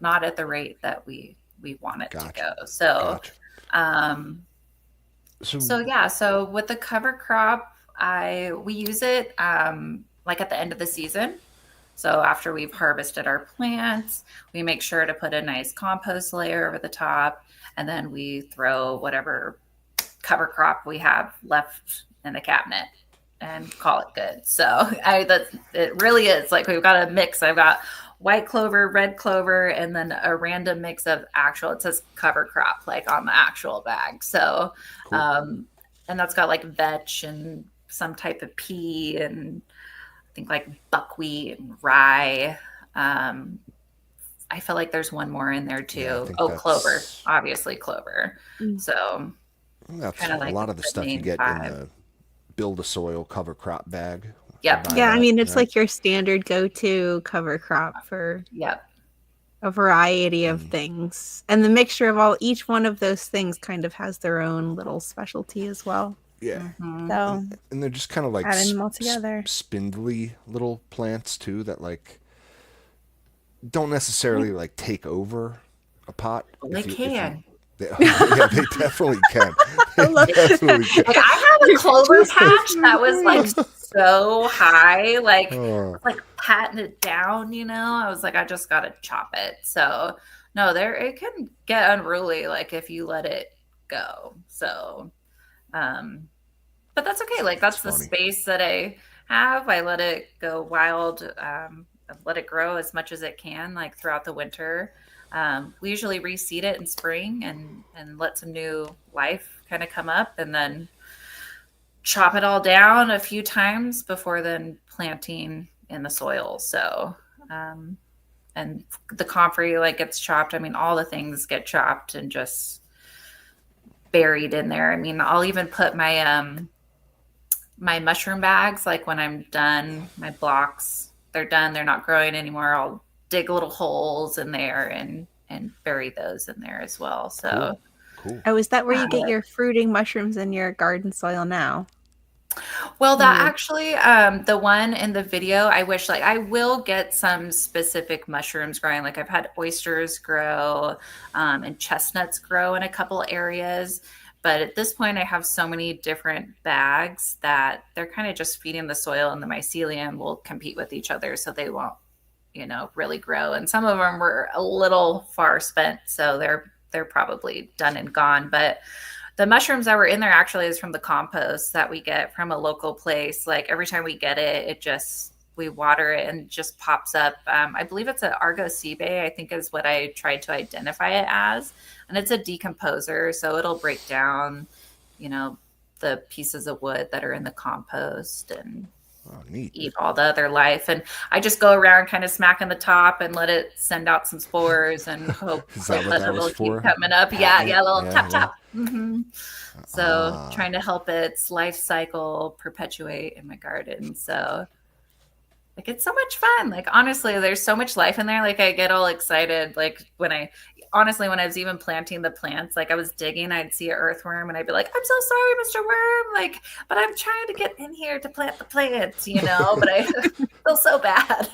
not at the rate that we want it to go. So, so with the cover crop, we use it like at the end of the season. So after we've harvested our plants, we make sure to put a nice compost layer over the top, and then we throw whatever cover crop we have left in the cabinet and call it good. So it really is like we've got a mix. I've got white clover, red clover, and then a random mix of it says cover crop like on the actual bag. So, cool. And that's got like vetch and some type of pea and I think like buckwheat and rye. I feel like there's one more in there too. Clover, obviously clover. So that's kind of like a lot of the stuff you get in the build a soil cover crop bag. Yep. Yeah, I mean it's like your standard go-to cover crop for a variety of things. And the mixture of each one of those things kind of has their own little specialty as well. Yeah. So and they're just kind of like adding them all together. Spindly little plants too that like don't necessarily like take over a pot. They can. They definitely can. Like I had a clover patch that was like so high, like patting it down, I was like, I just gotta chop it. So no, it can get unruly like if you let it go. So but that's okay. Like that's the space that I have. I let it go wild, let it grow as much as it can, like throughout the winter. We usually reseed it in spring and let some new life kind of come up and then chop it all down a few times before then planting in the soil. So, and the comfrey like gets chopped. I mean, all the things get chopped and just buried in there. I mean, I'll even put my, my mushroom bags, like when I'm done, my blocks, they're done, they're not growing anymore. I'll dig little holes in there and bury those in there as well. So cool. Oh, is that where you get your fruiting mushrooms in your garden soil now? Well, that actually, the one in the video, I wish like I will get some specific mushrooms growing. Like I've had oysters grow and chestnuts grow in a couple areas. But at this point, I have so many different bags that they're kind of just feeding the soil and the mycelium will compete with each other. So they won't, really grow. And some of them were a little far spent. So they're probably done and gone. But the mushrooms that were in there actually is from the compost that we get from a local place. Like every time we get it, we water it and it just pops up. I believe it's an Argosibae, I think is what I tried to identify it as. And it's a decomposer. So it'll break down, the pieces of wood that are in the compost and eat all the other life. And I just go around kind of smacking the top and let it send out some spores and hope that it'll keep coming up. Little tap. Mm-hmm. So trying to help its life cycle perpetuate in my garden. So like, it's so much fun. Like, honestly, there's so much life in there. Like I get all excited. Like when I was even planting the plants, like I was digging, I'd see an earthworm and I'd be like, I'm so sorry, Mr. Worm. Like, but I'm trying to get in here to plant the plants, but I feel so bad.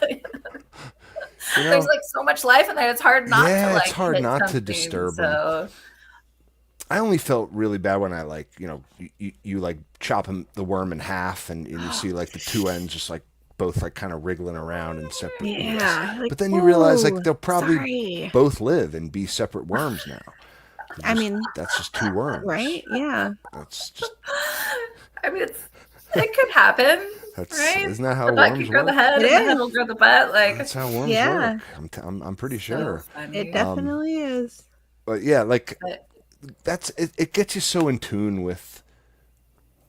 There's like so much life in there. It's hard not to like, it's hard not to disturb them. I only felt really bad when I you like chop the worm in half and you see like the two ends just like both like kind of wriggling around in separate. Yeah. Like, But then you realize like "Ooh, they'll probably sorry." both live and be separate worms now. I mean, That's just two worms. right? Yeah. That's just I mean, it could happen, right? isn't that how The butt worms can grow the work? head, It and the head is. will grow the butt. Like, That's how worms Yeah. work. I'm pretty so sure. funny. It definitely is. But yeah, like But that's it, it gets you so in tune with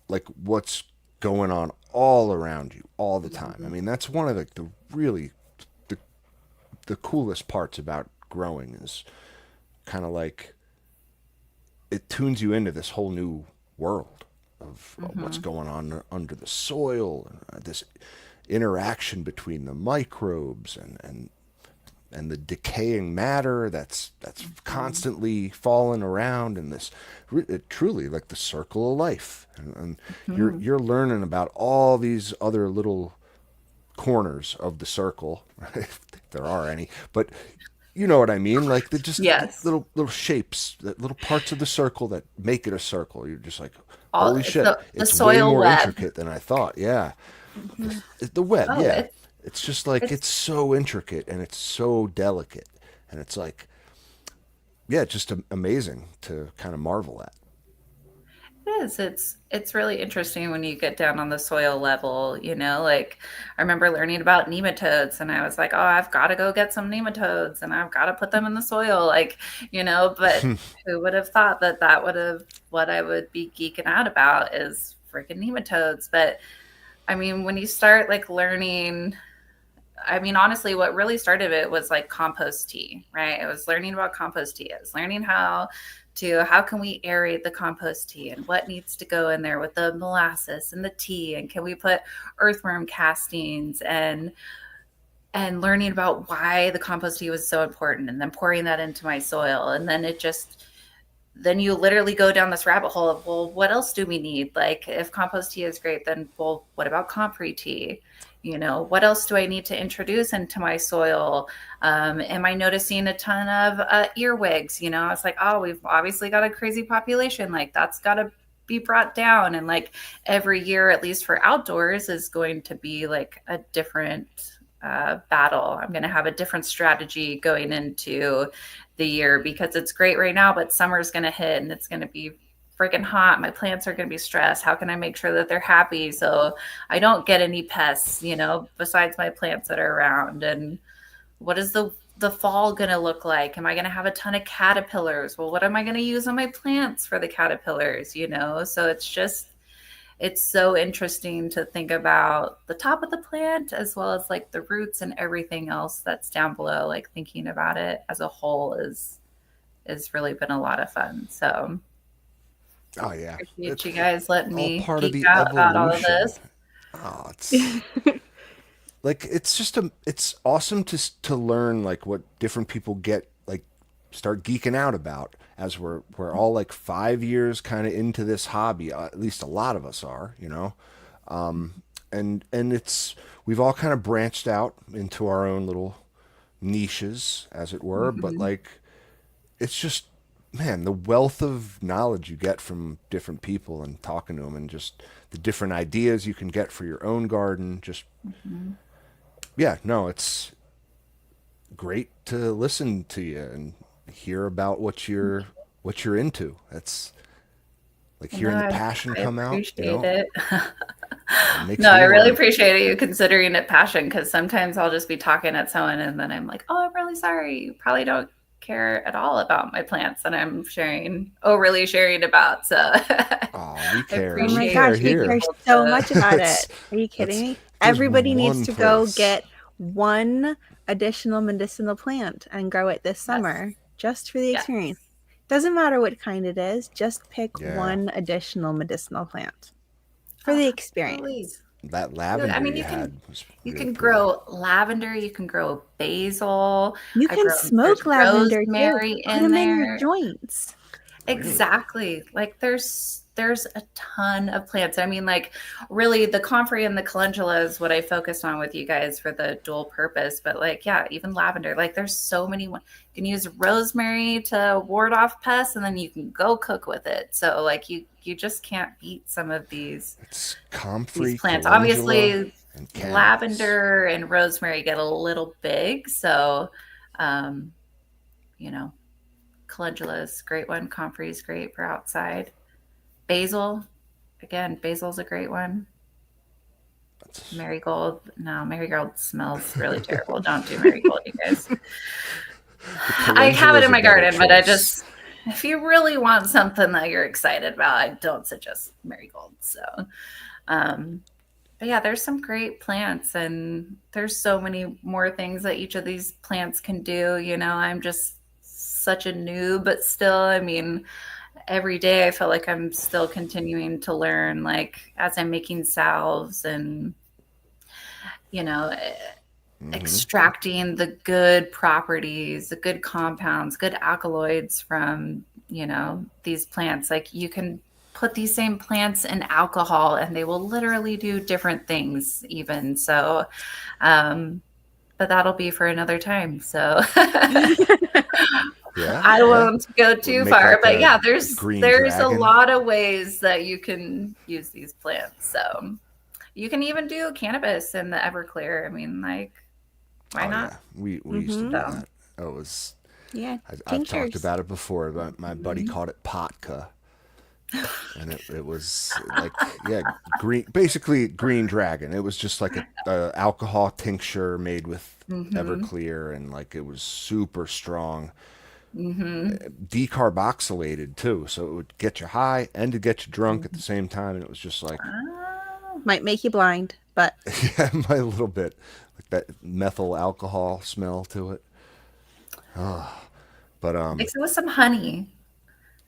like what's going on all around you all the time. I mean, that's one of the really the the coolest parts about growing is kind of like it tunes you into this whole new world of what's going on under the soil and this interaction between the microbes and the decaying matter that's constantly falling around in this truly like the circle of life, and you're learning about all these other little corners of the circle, if there are any, but you know what I mean, like the just Yes. little shapes, little parts of the circle that make it a circle. You're just like, All holy it's shit, the it's way soil more web. intricate than I thought. Yeah. The web, Oh, yeah. It's just like it's- it's so intricate and it's so delicate, and it's like, yeah, just amazing to kind of marvel at. It is. It's really interesting when you get down on the soil level, you know, like I remember learning about nematodes and I was like, oh, I've got to go get some nematodes and I've got to put them in the soil, like, you know, but who would have thought that that would have what I would be geeking out about is freaking nematodes. But I mean, when you start like learning, I mean, honestly, what really started it was like compost tea, right? I was learning about compost tea. I was learning how can we aerate the compost tea and what needs to go in there with the molasses and the tea, and can we put earthworm castings, and learning about why the compost tea was so important, and then pouring that into my soil. And then then you literally go down this rabbit hole of, well, what else do we need? Like if compost tea is great, then well, what about comfrey tea? You know, what else do I need to introduce into my soil? Am I noticing a ton of earwigs? You know, I was like, oh, we've obviously got a crazy population. Like that's got to be brought down. And like every year, at least for outdoors, is going to be like a different battle. I'm going to have a different strategy going into the year because it's great right now, but summer's going to hit and it's going to be freaking hot. My plants are going to be stressed. How can I make sure that they're happy so I don't get any pests, you know, besides my plants that are around? And what is the fall going to look like? Am I going to have a ton of caterpillars? Well, what am I going to use on my plants for the caterpillars, you know? So it's so interesting to think about the top of the plant as well as like the roots and everything else that's down below. Like thinking about it as a whole is really been a lot of fun. So Oh yeah, appreciate you guys letting me part of geek the out about all of evolution. this. Oh, it's like it's just it's awesome to learn like what different people get like start geeking out about as we're all like 5 years kind of into this hobby. At least a lot of us are, you know, and it's we've all kind of branched out into our own little niches, as it were. But like it's just man, the wealth of knowledge you get from different people and talking to them, and just the different ideas you can get for your own garden. Just yeah, no, it's great to listen to you and hear about what you're into. That's like hearing the passion come out. Appreciate You know, it. it makes No, me I really wanna- appreciate you considering it passion, because sometimes I'll just be talking at someone and then I'm like, oh, I'm really sorry. You probably don't care at all about my plants that I'm really sharing about. So Oh, we care. Oh appreciate my We care gosh, we here. care so much about It's- it. Are you kidding me? there's Everybody needs one to go place. get one additional medicinal plant and grow it this summer just for the Yes. experience. Doesn't matter what kind it is, just pick Yeah. one additional medicinal plant for the experience. Please. That lavender I mean, you you can- had was You really can cool. grow lavender, you can grow basil. You I can grow- smoke there's lavender rosemary too. Put in them there. in your joints. Exactly. Like there's a ton of plants. I mean, like really the comfrey and the calendula is what I focused on with you guys for the dual purpose. But like, yeah, even lavender, like there's so many. You can use rosemary to ward off pests and then you can go cook with it. So like you just can't beat some of these It's comfrey plants. calendula. Obviously And cannabis. Lavender and rosemary get a little big. So, you know, calendula is a great one. Comfrey is great for outside. Basil, again, basil's a great one. Marigold, no, marigold smells really terrible. Don't do marigold, you guys. I have it in my garden, but if you really want something that you're excited about, I don't suggest marigold. So, but yeah, there's some great plants, and there's so many more things that each of these plants can do. You know, I'm just such a noob, but still, I mean, every day I feel like I'm still continuing to learn, like as I'm making salves and, you know, extracting the good properties, the good compounds, good alkaloids from, you know, these plants. Like you can put these same plants in alcohol and they will literally do different things even. So, but that'll be for another time. So I won't go too far, but yeah, there's a lot of ways that you can use these plants. So you can even do cannabis in the Everclear. I mean, like, why not? Yeah. We used to do that. It was, I've talked about it before, but my buddy called it potka. And it was like, basically green dragon. It was just like a alcohol tincture made with Everclear, and like it was super strong. Decarboxylated too, so it would get you high and to get you drunk at the same time, and it was just like might make you blind, but yeah, a little bit like that methyl alcohol smell to it. But mix it with some honey.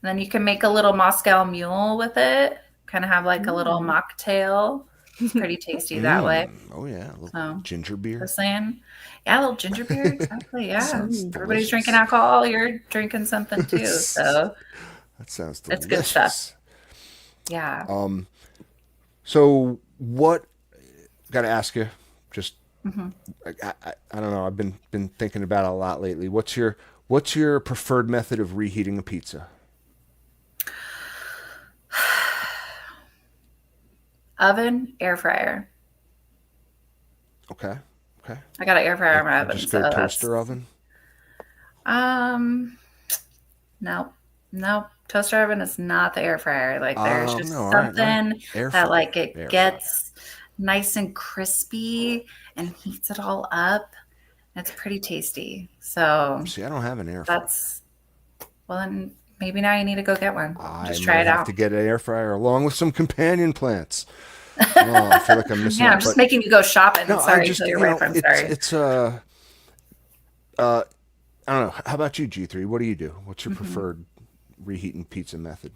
And then you can make a little Moscow Mule with it. Kind of have like a little mocktail. It's pretty tasty that way. Oh yeah, a little ginger beer. Just saying, yeah, a little ginger beer. Exactly. Yeah, everybody's delicious. drinking alcohol. You're drinking something too. So that sounds delicious. It's good stuff. Yeah. So what? Got to ask you. Just I don't know. I've been thinking about it a lot lately. What's your preferred method of reheating a pizza? Oven, air fryer. Okay. I got an air fryer in my oven. Just go toaster oven? No. Toaster oven is not the air fryer. Like there's just something that like it gets nice and crispy and heats it all up. It's pretty tasty. So see, I don't have an air fryer. Well, then maybe now you need to go get one. Just try I it out. have to get an air fryer along with some companion plants. Oh, I feel like I'm missing out. I'm just making you go shopping. No, sorry, I'm sorry. It's I don't know. How about you, G3? What do you do? What's your preferred reheating pizza method?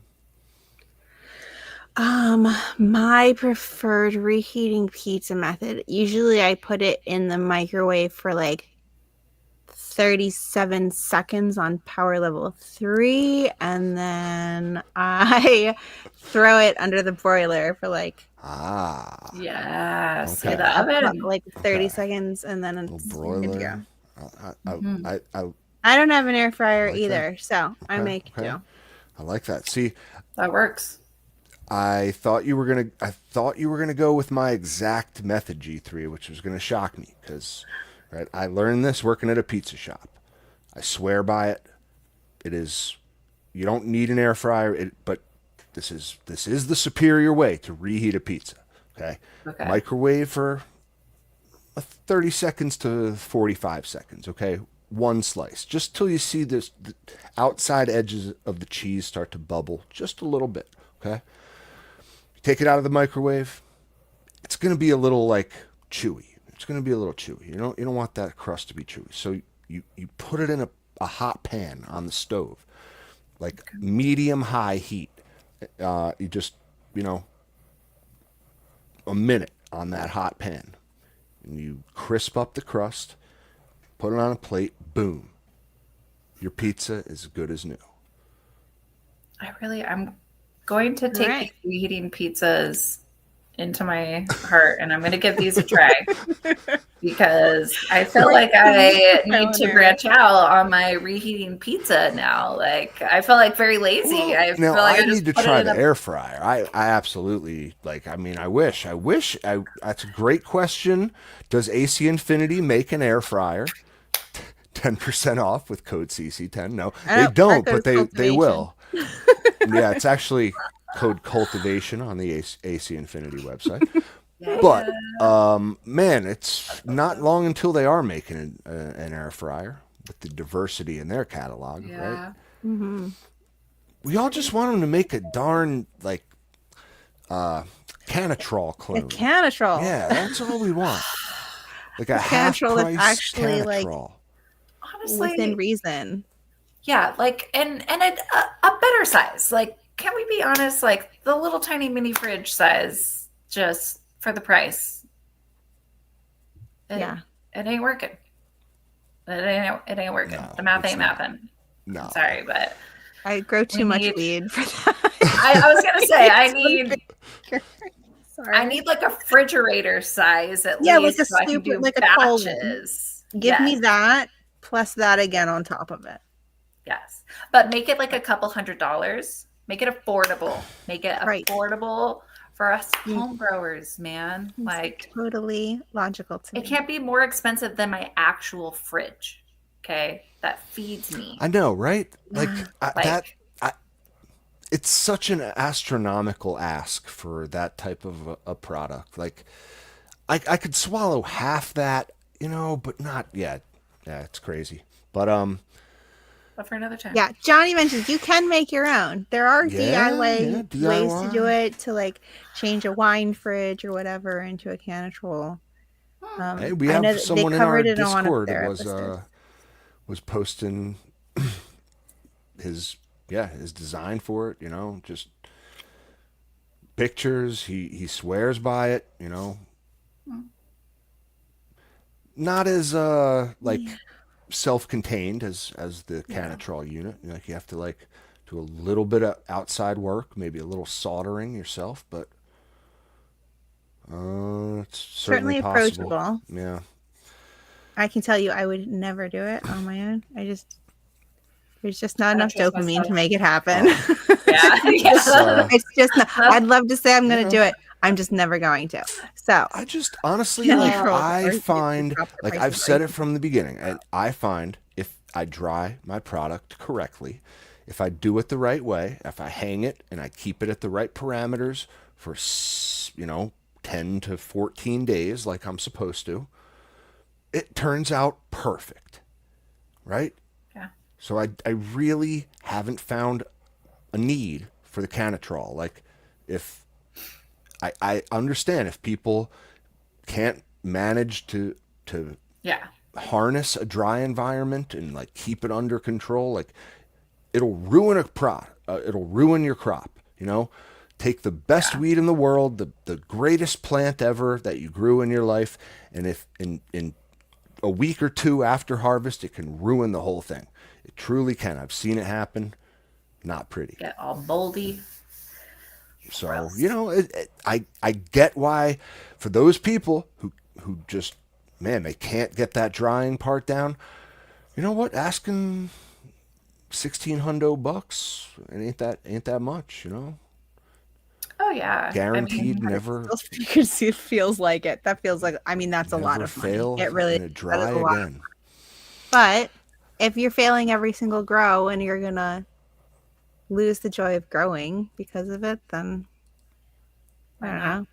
My preferred reheating pizza method. Usually I put it in the microwave for like 37 seconds on power level 3, and then I throw it under the broiler for like yes, okay. The oven like 30 seconds, and then it's broiler. Good to go. I don't have an air fryer either, so I make do. I like that. See, that works. I thought you were gonna go with my exact method, G3, which was gonna shock me because. Right, I learned this working at a pizza shop. I swear by it. It is, you don't need an air fryer, but this is the superior way to reheat a pizza. Okay. Microwave for 30 seconds to 45 seconds. Okay, one slice, just till you see the outside edges of the cheese start to bubble just a little bit. Okay. Take it out of the microwave. It's gonna be a little like chewy. It's going to be a little chewy. You don't want that crust to be chewy. So you put it in a hot pan on the stove, like medium high heat. You just, a minute on that hot pan. And you crisp up the crust, put it on a plate, boom. Your pizza is as good as new. I'm going to take these reheating pizzas into my heart, and I'm going to give these a try because I feel like I need to branch out on my reheating pizza now. Like, I feel like very lazy. Well, I now feel like I I just need to put it try in the a air fryer. I absolutely like. I mean, I wish. That's a great question. Does AC Infinity make an air fryer? 10% off with code CC10. No, they Our don't, code but is they cultivation. will. Yeah, it's actually code Cultivation on the AC Infinity website. But man, it's not long until they are making an air fryer with the diversity in their catalog, right? yeah. Mm-hmm. We all just want them to make a darn like Canatrol The clone. Canatrol. Yeah, that's all we want. Like a half Canatrol is price actually like Canatrol. Honestly, within reason. yeah, like and a better size. Like, can we be honest? Like the little tiny mini fridge size, just for the price. Yeah. It ain't working. It ain't working. No, The math it's ain't not. mathing. No. I'm sorry, but I grow too much weed for that. I was gonna say I need Sorry. like a refrigerator size at Yeah, least like a so I can super, do like a tall one. batches. Give me Yes. that plus that again on top of it. Yes. But make it like a couple $100. Make it affordable. Make it Right. affordable for us home growers, man. It's Like, totally logical to me. it can't be more expensive than my actual fridge. Okay? That feeds me. I know, right? Like, Like- it's such an astronomical ask for that type of a product. Like, I could swallow half that, but not yet. Yeah, it's crazy. But But for another time. Yeah, Johnny mentions you can make your own. There are DIY ways to do it, to like change a wine fridge or whatever into a Canatrol. Hey, we have someone in our Discord was posting his design for it, just pictures. He swears by it, Not as self-contained as the Canatrol unit. Like, you have to like do a little bit of outside work, maybe a little soldering yourself, but it's certainly possible. Approachable. Yeah. I can tell you I would never do it on my own. There's just not enough trust dopamine myself. to make it happen. Yeah. It's just not, I'd love to say I'm going to do it. I'm just never going to. So I just honestly, Canatrol, I or find, drop the like price I've of said life. it from the beginning, and I find if I dry my product correctly, if I do it the right way, if I hang it and I keep it at the right parameters for 10 to 14 days like I'm supposed to, it turns out perfect, right? Yeah. So I really haven't found a need for the Canatrol. Like, if I understand if people can't manage to harness a dry environment and like keep it under control, like it'll ruin it'll ruin your crop. Take the best weed in the world, the greatest plant ever that you grew in your life, and if in a week or two after harvest, it can ruin the whole thing. It truly can. I've seen it happen. Not pretty. Get all moldy. So, I get why, for those people who just, man, they can't get that drying part down. You know what? Asking $1,600, it ain't that much, Oh yeah. Guaranteed never It feels like it. That feels like, that's a lot never of fail money. It really and dry that is a lot. again. But if you're failing every single grow and you're gonna lose the joy of growing because of it, then I don't know.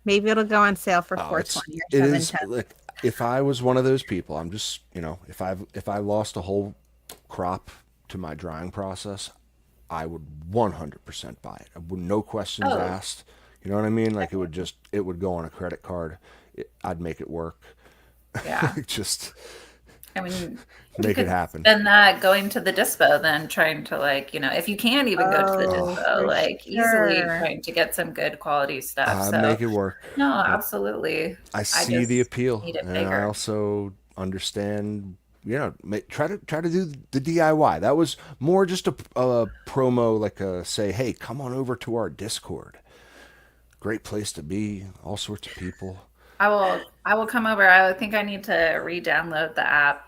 Maybe it'll go on sale for $4.20 or it is $7.10. like, if I was one of those people, I'm just, if I lost a whole crop to my drying process, I would 100% buy it. I would, no questions asked. You know what I mean? Like, it would go on a credit card. I'd make it work. Yeah. Just make it happen. Spend that going to the dispo, then trying to if you can even go to the dispo, easily trying to get some good quality stuff. So make it work. No, absolutely. I see the appeal, and bigger. I also understand. Try to do the DIY. That was more just a promo, like say, hey, come on over to our Discord. great place to be. All sorts of people. I will come over. I think I need to re-download the app.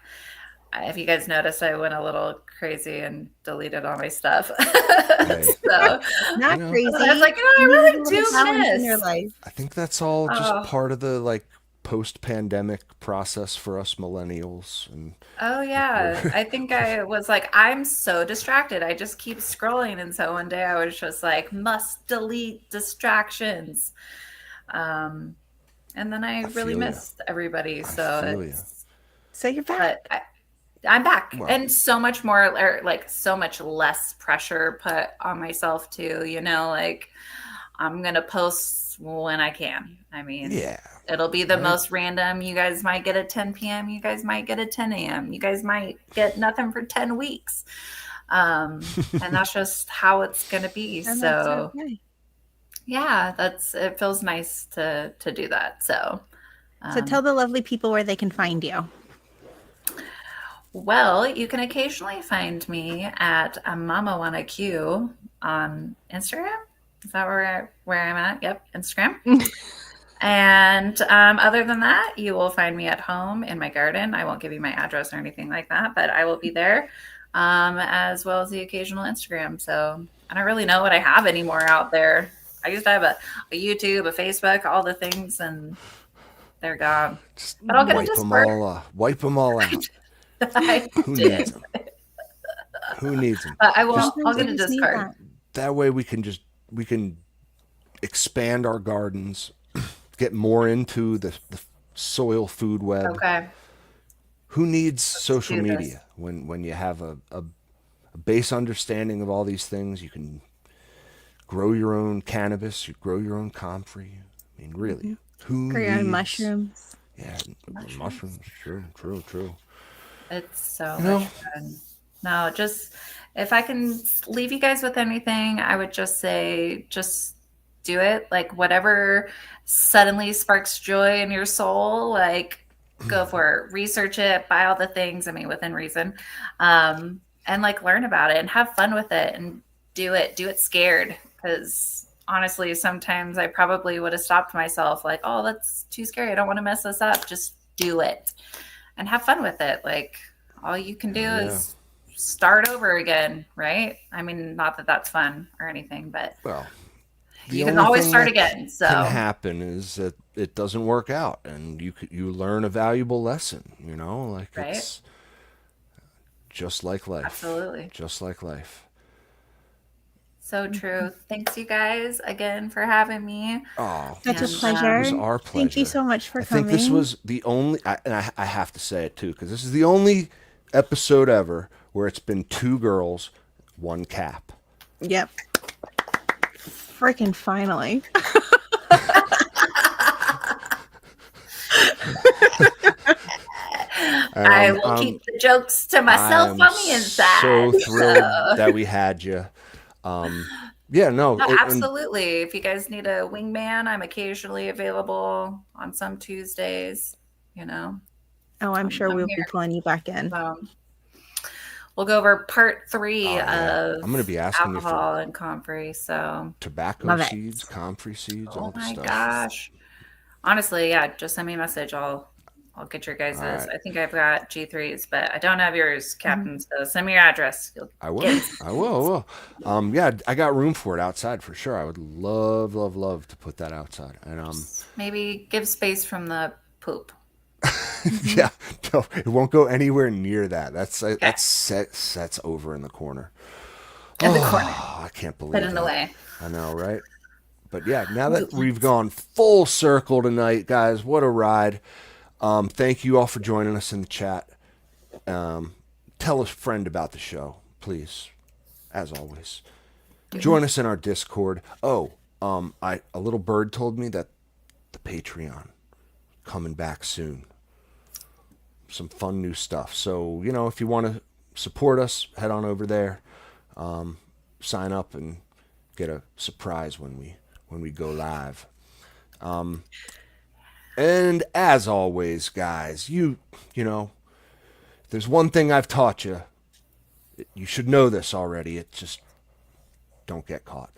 If you guys notice, I went a little crazy and deleted all my stuff. Hey. So Not crazy. I was like, I You need a really little do balance in your miss. life. I think that's all just Oh. part of the like post-pandemic process for us millennials. And Oh yeah. I think I was like, I'm so distracted. I just keep scrolling. And so one day I was just like, must delete distractions. And then I really feel ya. missed everybody. I So feel ya. So you're back. but I'm back, Well. and so much more, or like so much less pressure put on myself too. You know, like I'm gonna post when I can. I mean, Yeah. it'll be the Right. most random. You guys might get a 10 p.m. You guys might get a 10 a.m. You guys might get nothing for 10 weeks. And that's just how it's gonna be. And So that's okay. yeah, it feels nice to do that. So So tell the lovely people where they can find you. well, you can occasionally find me at Mama Wanna Q on Instagram. Is that where I'm at? Yep, Instagram. And other than that, you will find me at home in my garden. I won't give you my address or anything like that, but I will be there, as well as the occasional Instagram. So I don't really know what I have anymore out there. I used to have a YouTube, a Facebook, all the things, and they're gone. Just But I'll get a wipe them Discord. wipe them all out. I Who did. needs them? Who needs them? But I will. Sometimes I'll we get a just need Discord. that. That way we can expand our gardens, get more into the soil food web. Okay. Who needs social do this. media when you have a base understanding of all these things? You can grow your own cannabis, you grow your own comfrey. I mean, really, who Grow your own needs mushrooms. Yeah, mushrooms. True. It's so You know? much fun. No, just if I can leave you guys with anything, I would just say, just do it. Like whatever suddenly sparks joy in your soul, like go for it. Research it, buy all the things. I mean, within reason, and like learn about it and have fun with it and do it. Do it scared, because honestly, sometimes I probably would have stopped myself, like, oh, that's too scary. I don't want to mess this up. Just do it and have fun with it. Like all you can do is start over again, right? I mean, not that that's fun or anything, but Well, you can always start again. So can happen is that it doesn't work out, and you learn a valuable lesson. You know, like Right. it's just like life. Absolutely. Just like life. So true. Thanks you guys again for having me. Oh, Such a And, pleasure. It was our pleasure. Thank you so much for I coming. think this was the only, and I have to say it too, because this is the only episode ever where it's been 2 girls, 1 cap. Yep. Freaking finally. I will keep the jokes to myself on the inside. So thrilled that we had you. Yeah, no, No, and- absolutely. If you guys need a wingman, I'm occasionally available on some Tuesdays, you know. Oh, I'm sure I'm we'll here. be pulling you back in. We'll go over part 3 yeah. of I'm gonna be asking you for alcohol and Comfrey. So, tobacco Love it. seeds, comfrey seeds, oh all the my stuff. gosh. Honestly, yeah, just send me a message. I'll get your guys's. All right. I think I've got G3s, but I don't have yours, Captain. So send me your address. I will. I will. Yeah, I got room for it outside for sure. I would love to put that outside. And Maybe give space from the poop. yeah, no, it won't go anywhere near that. That's over in the corner. In the corner. I can't believe Put it in the that. way. I know, right? But yeah, now that we've gone full circle tonight, guys, what a ride. Thank you all for joining us in the chat. Tell a friend about the show, please, as always. Join us in our Discord. Oh, a little bird told me that the Patreon coming back soon. Some fun new stuff. So, if you want to support us, head on over there. Sign up and get a surprise when we go live. And as always, guys, you know, there's one thing I've taught you. You should know this already. It's just don't get caught.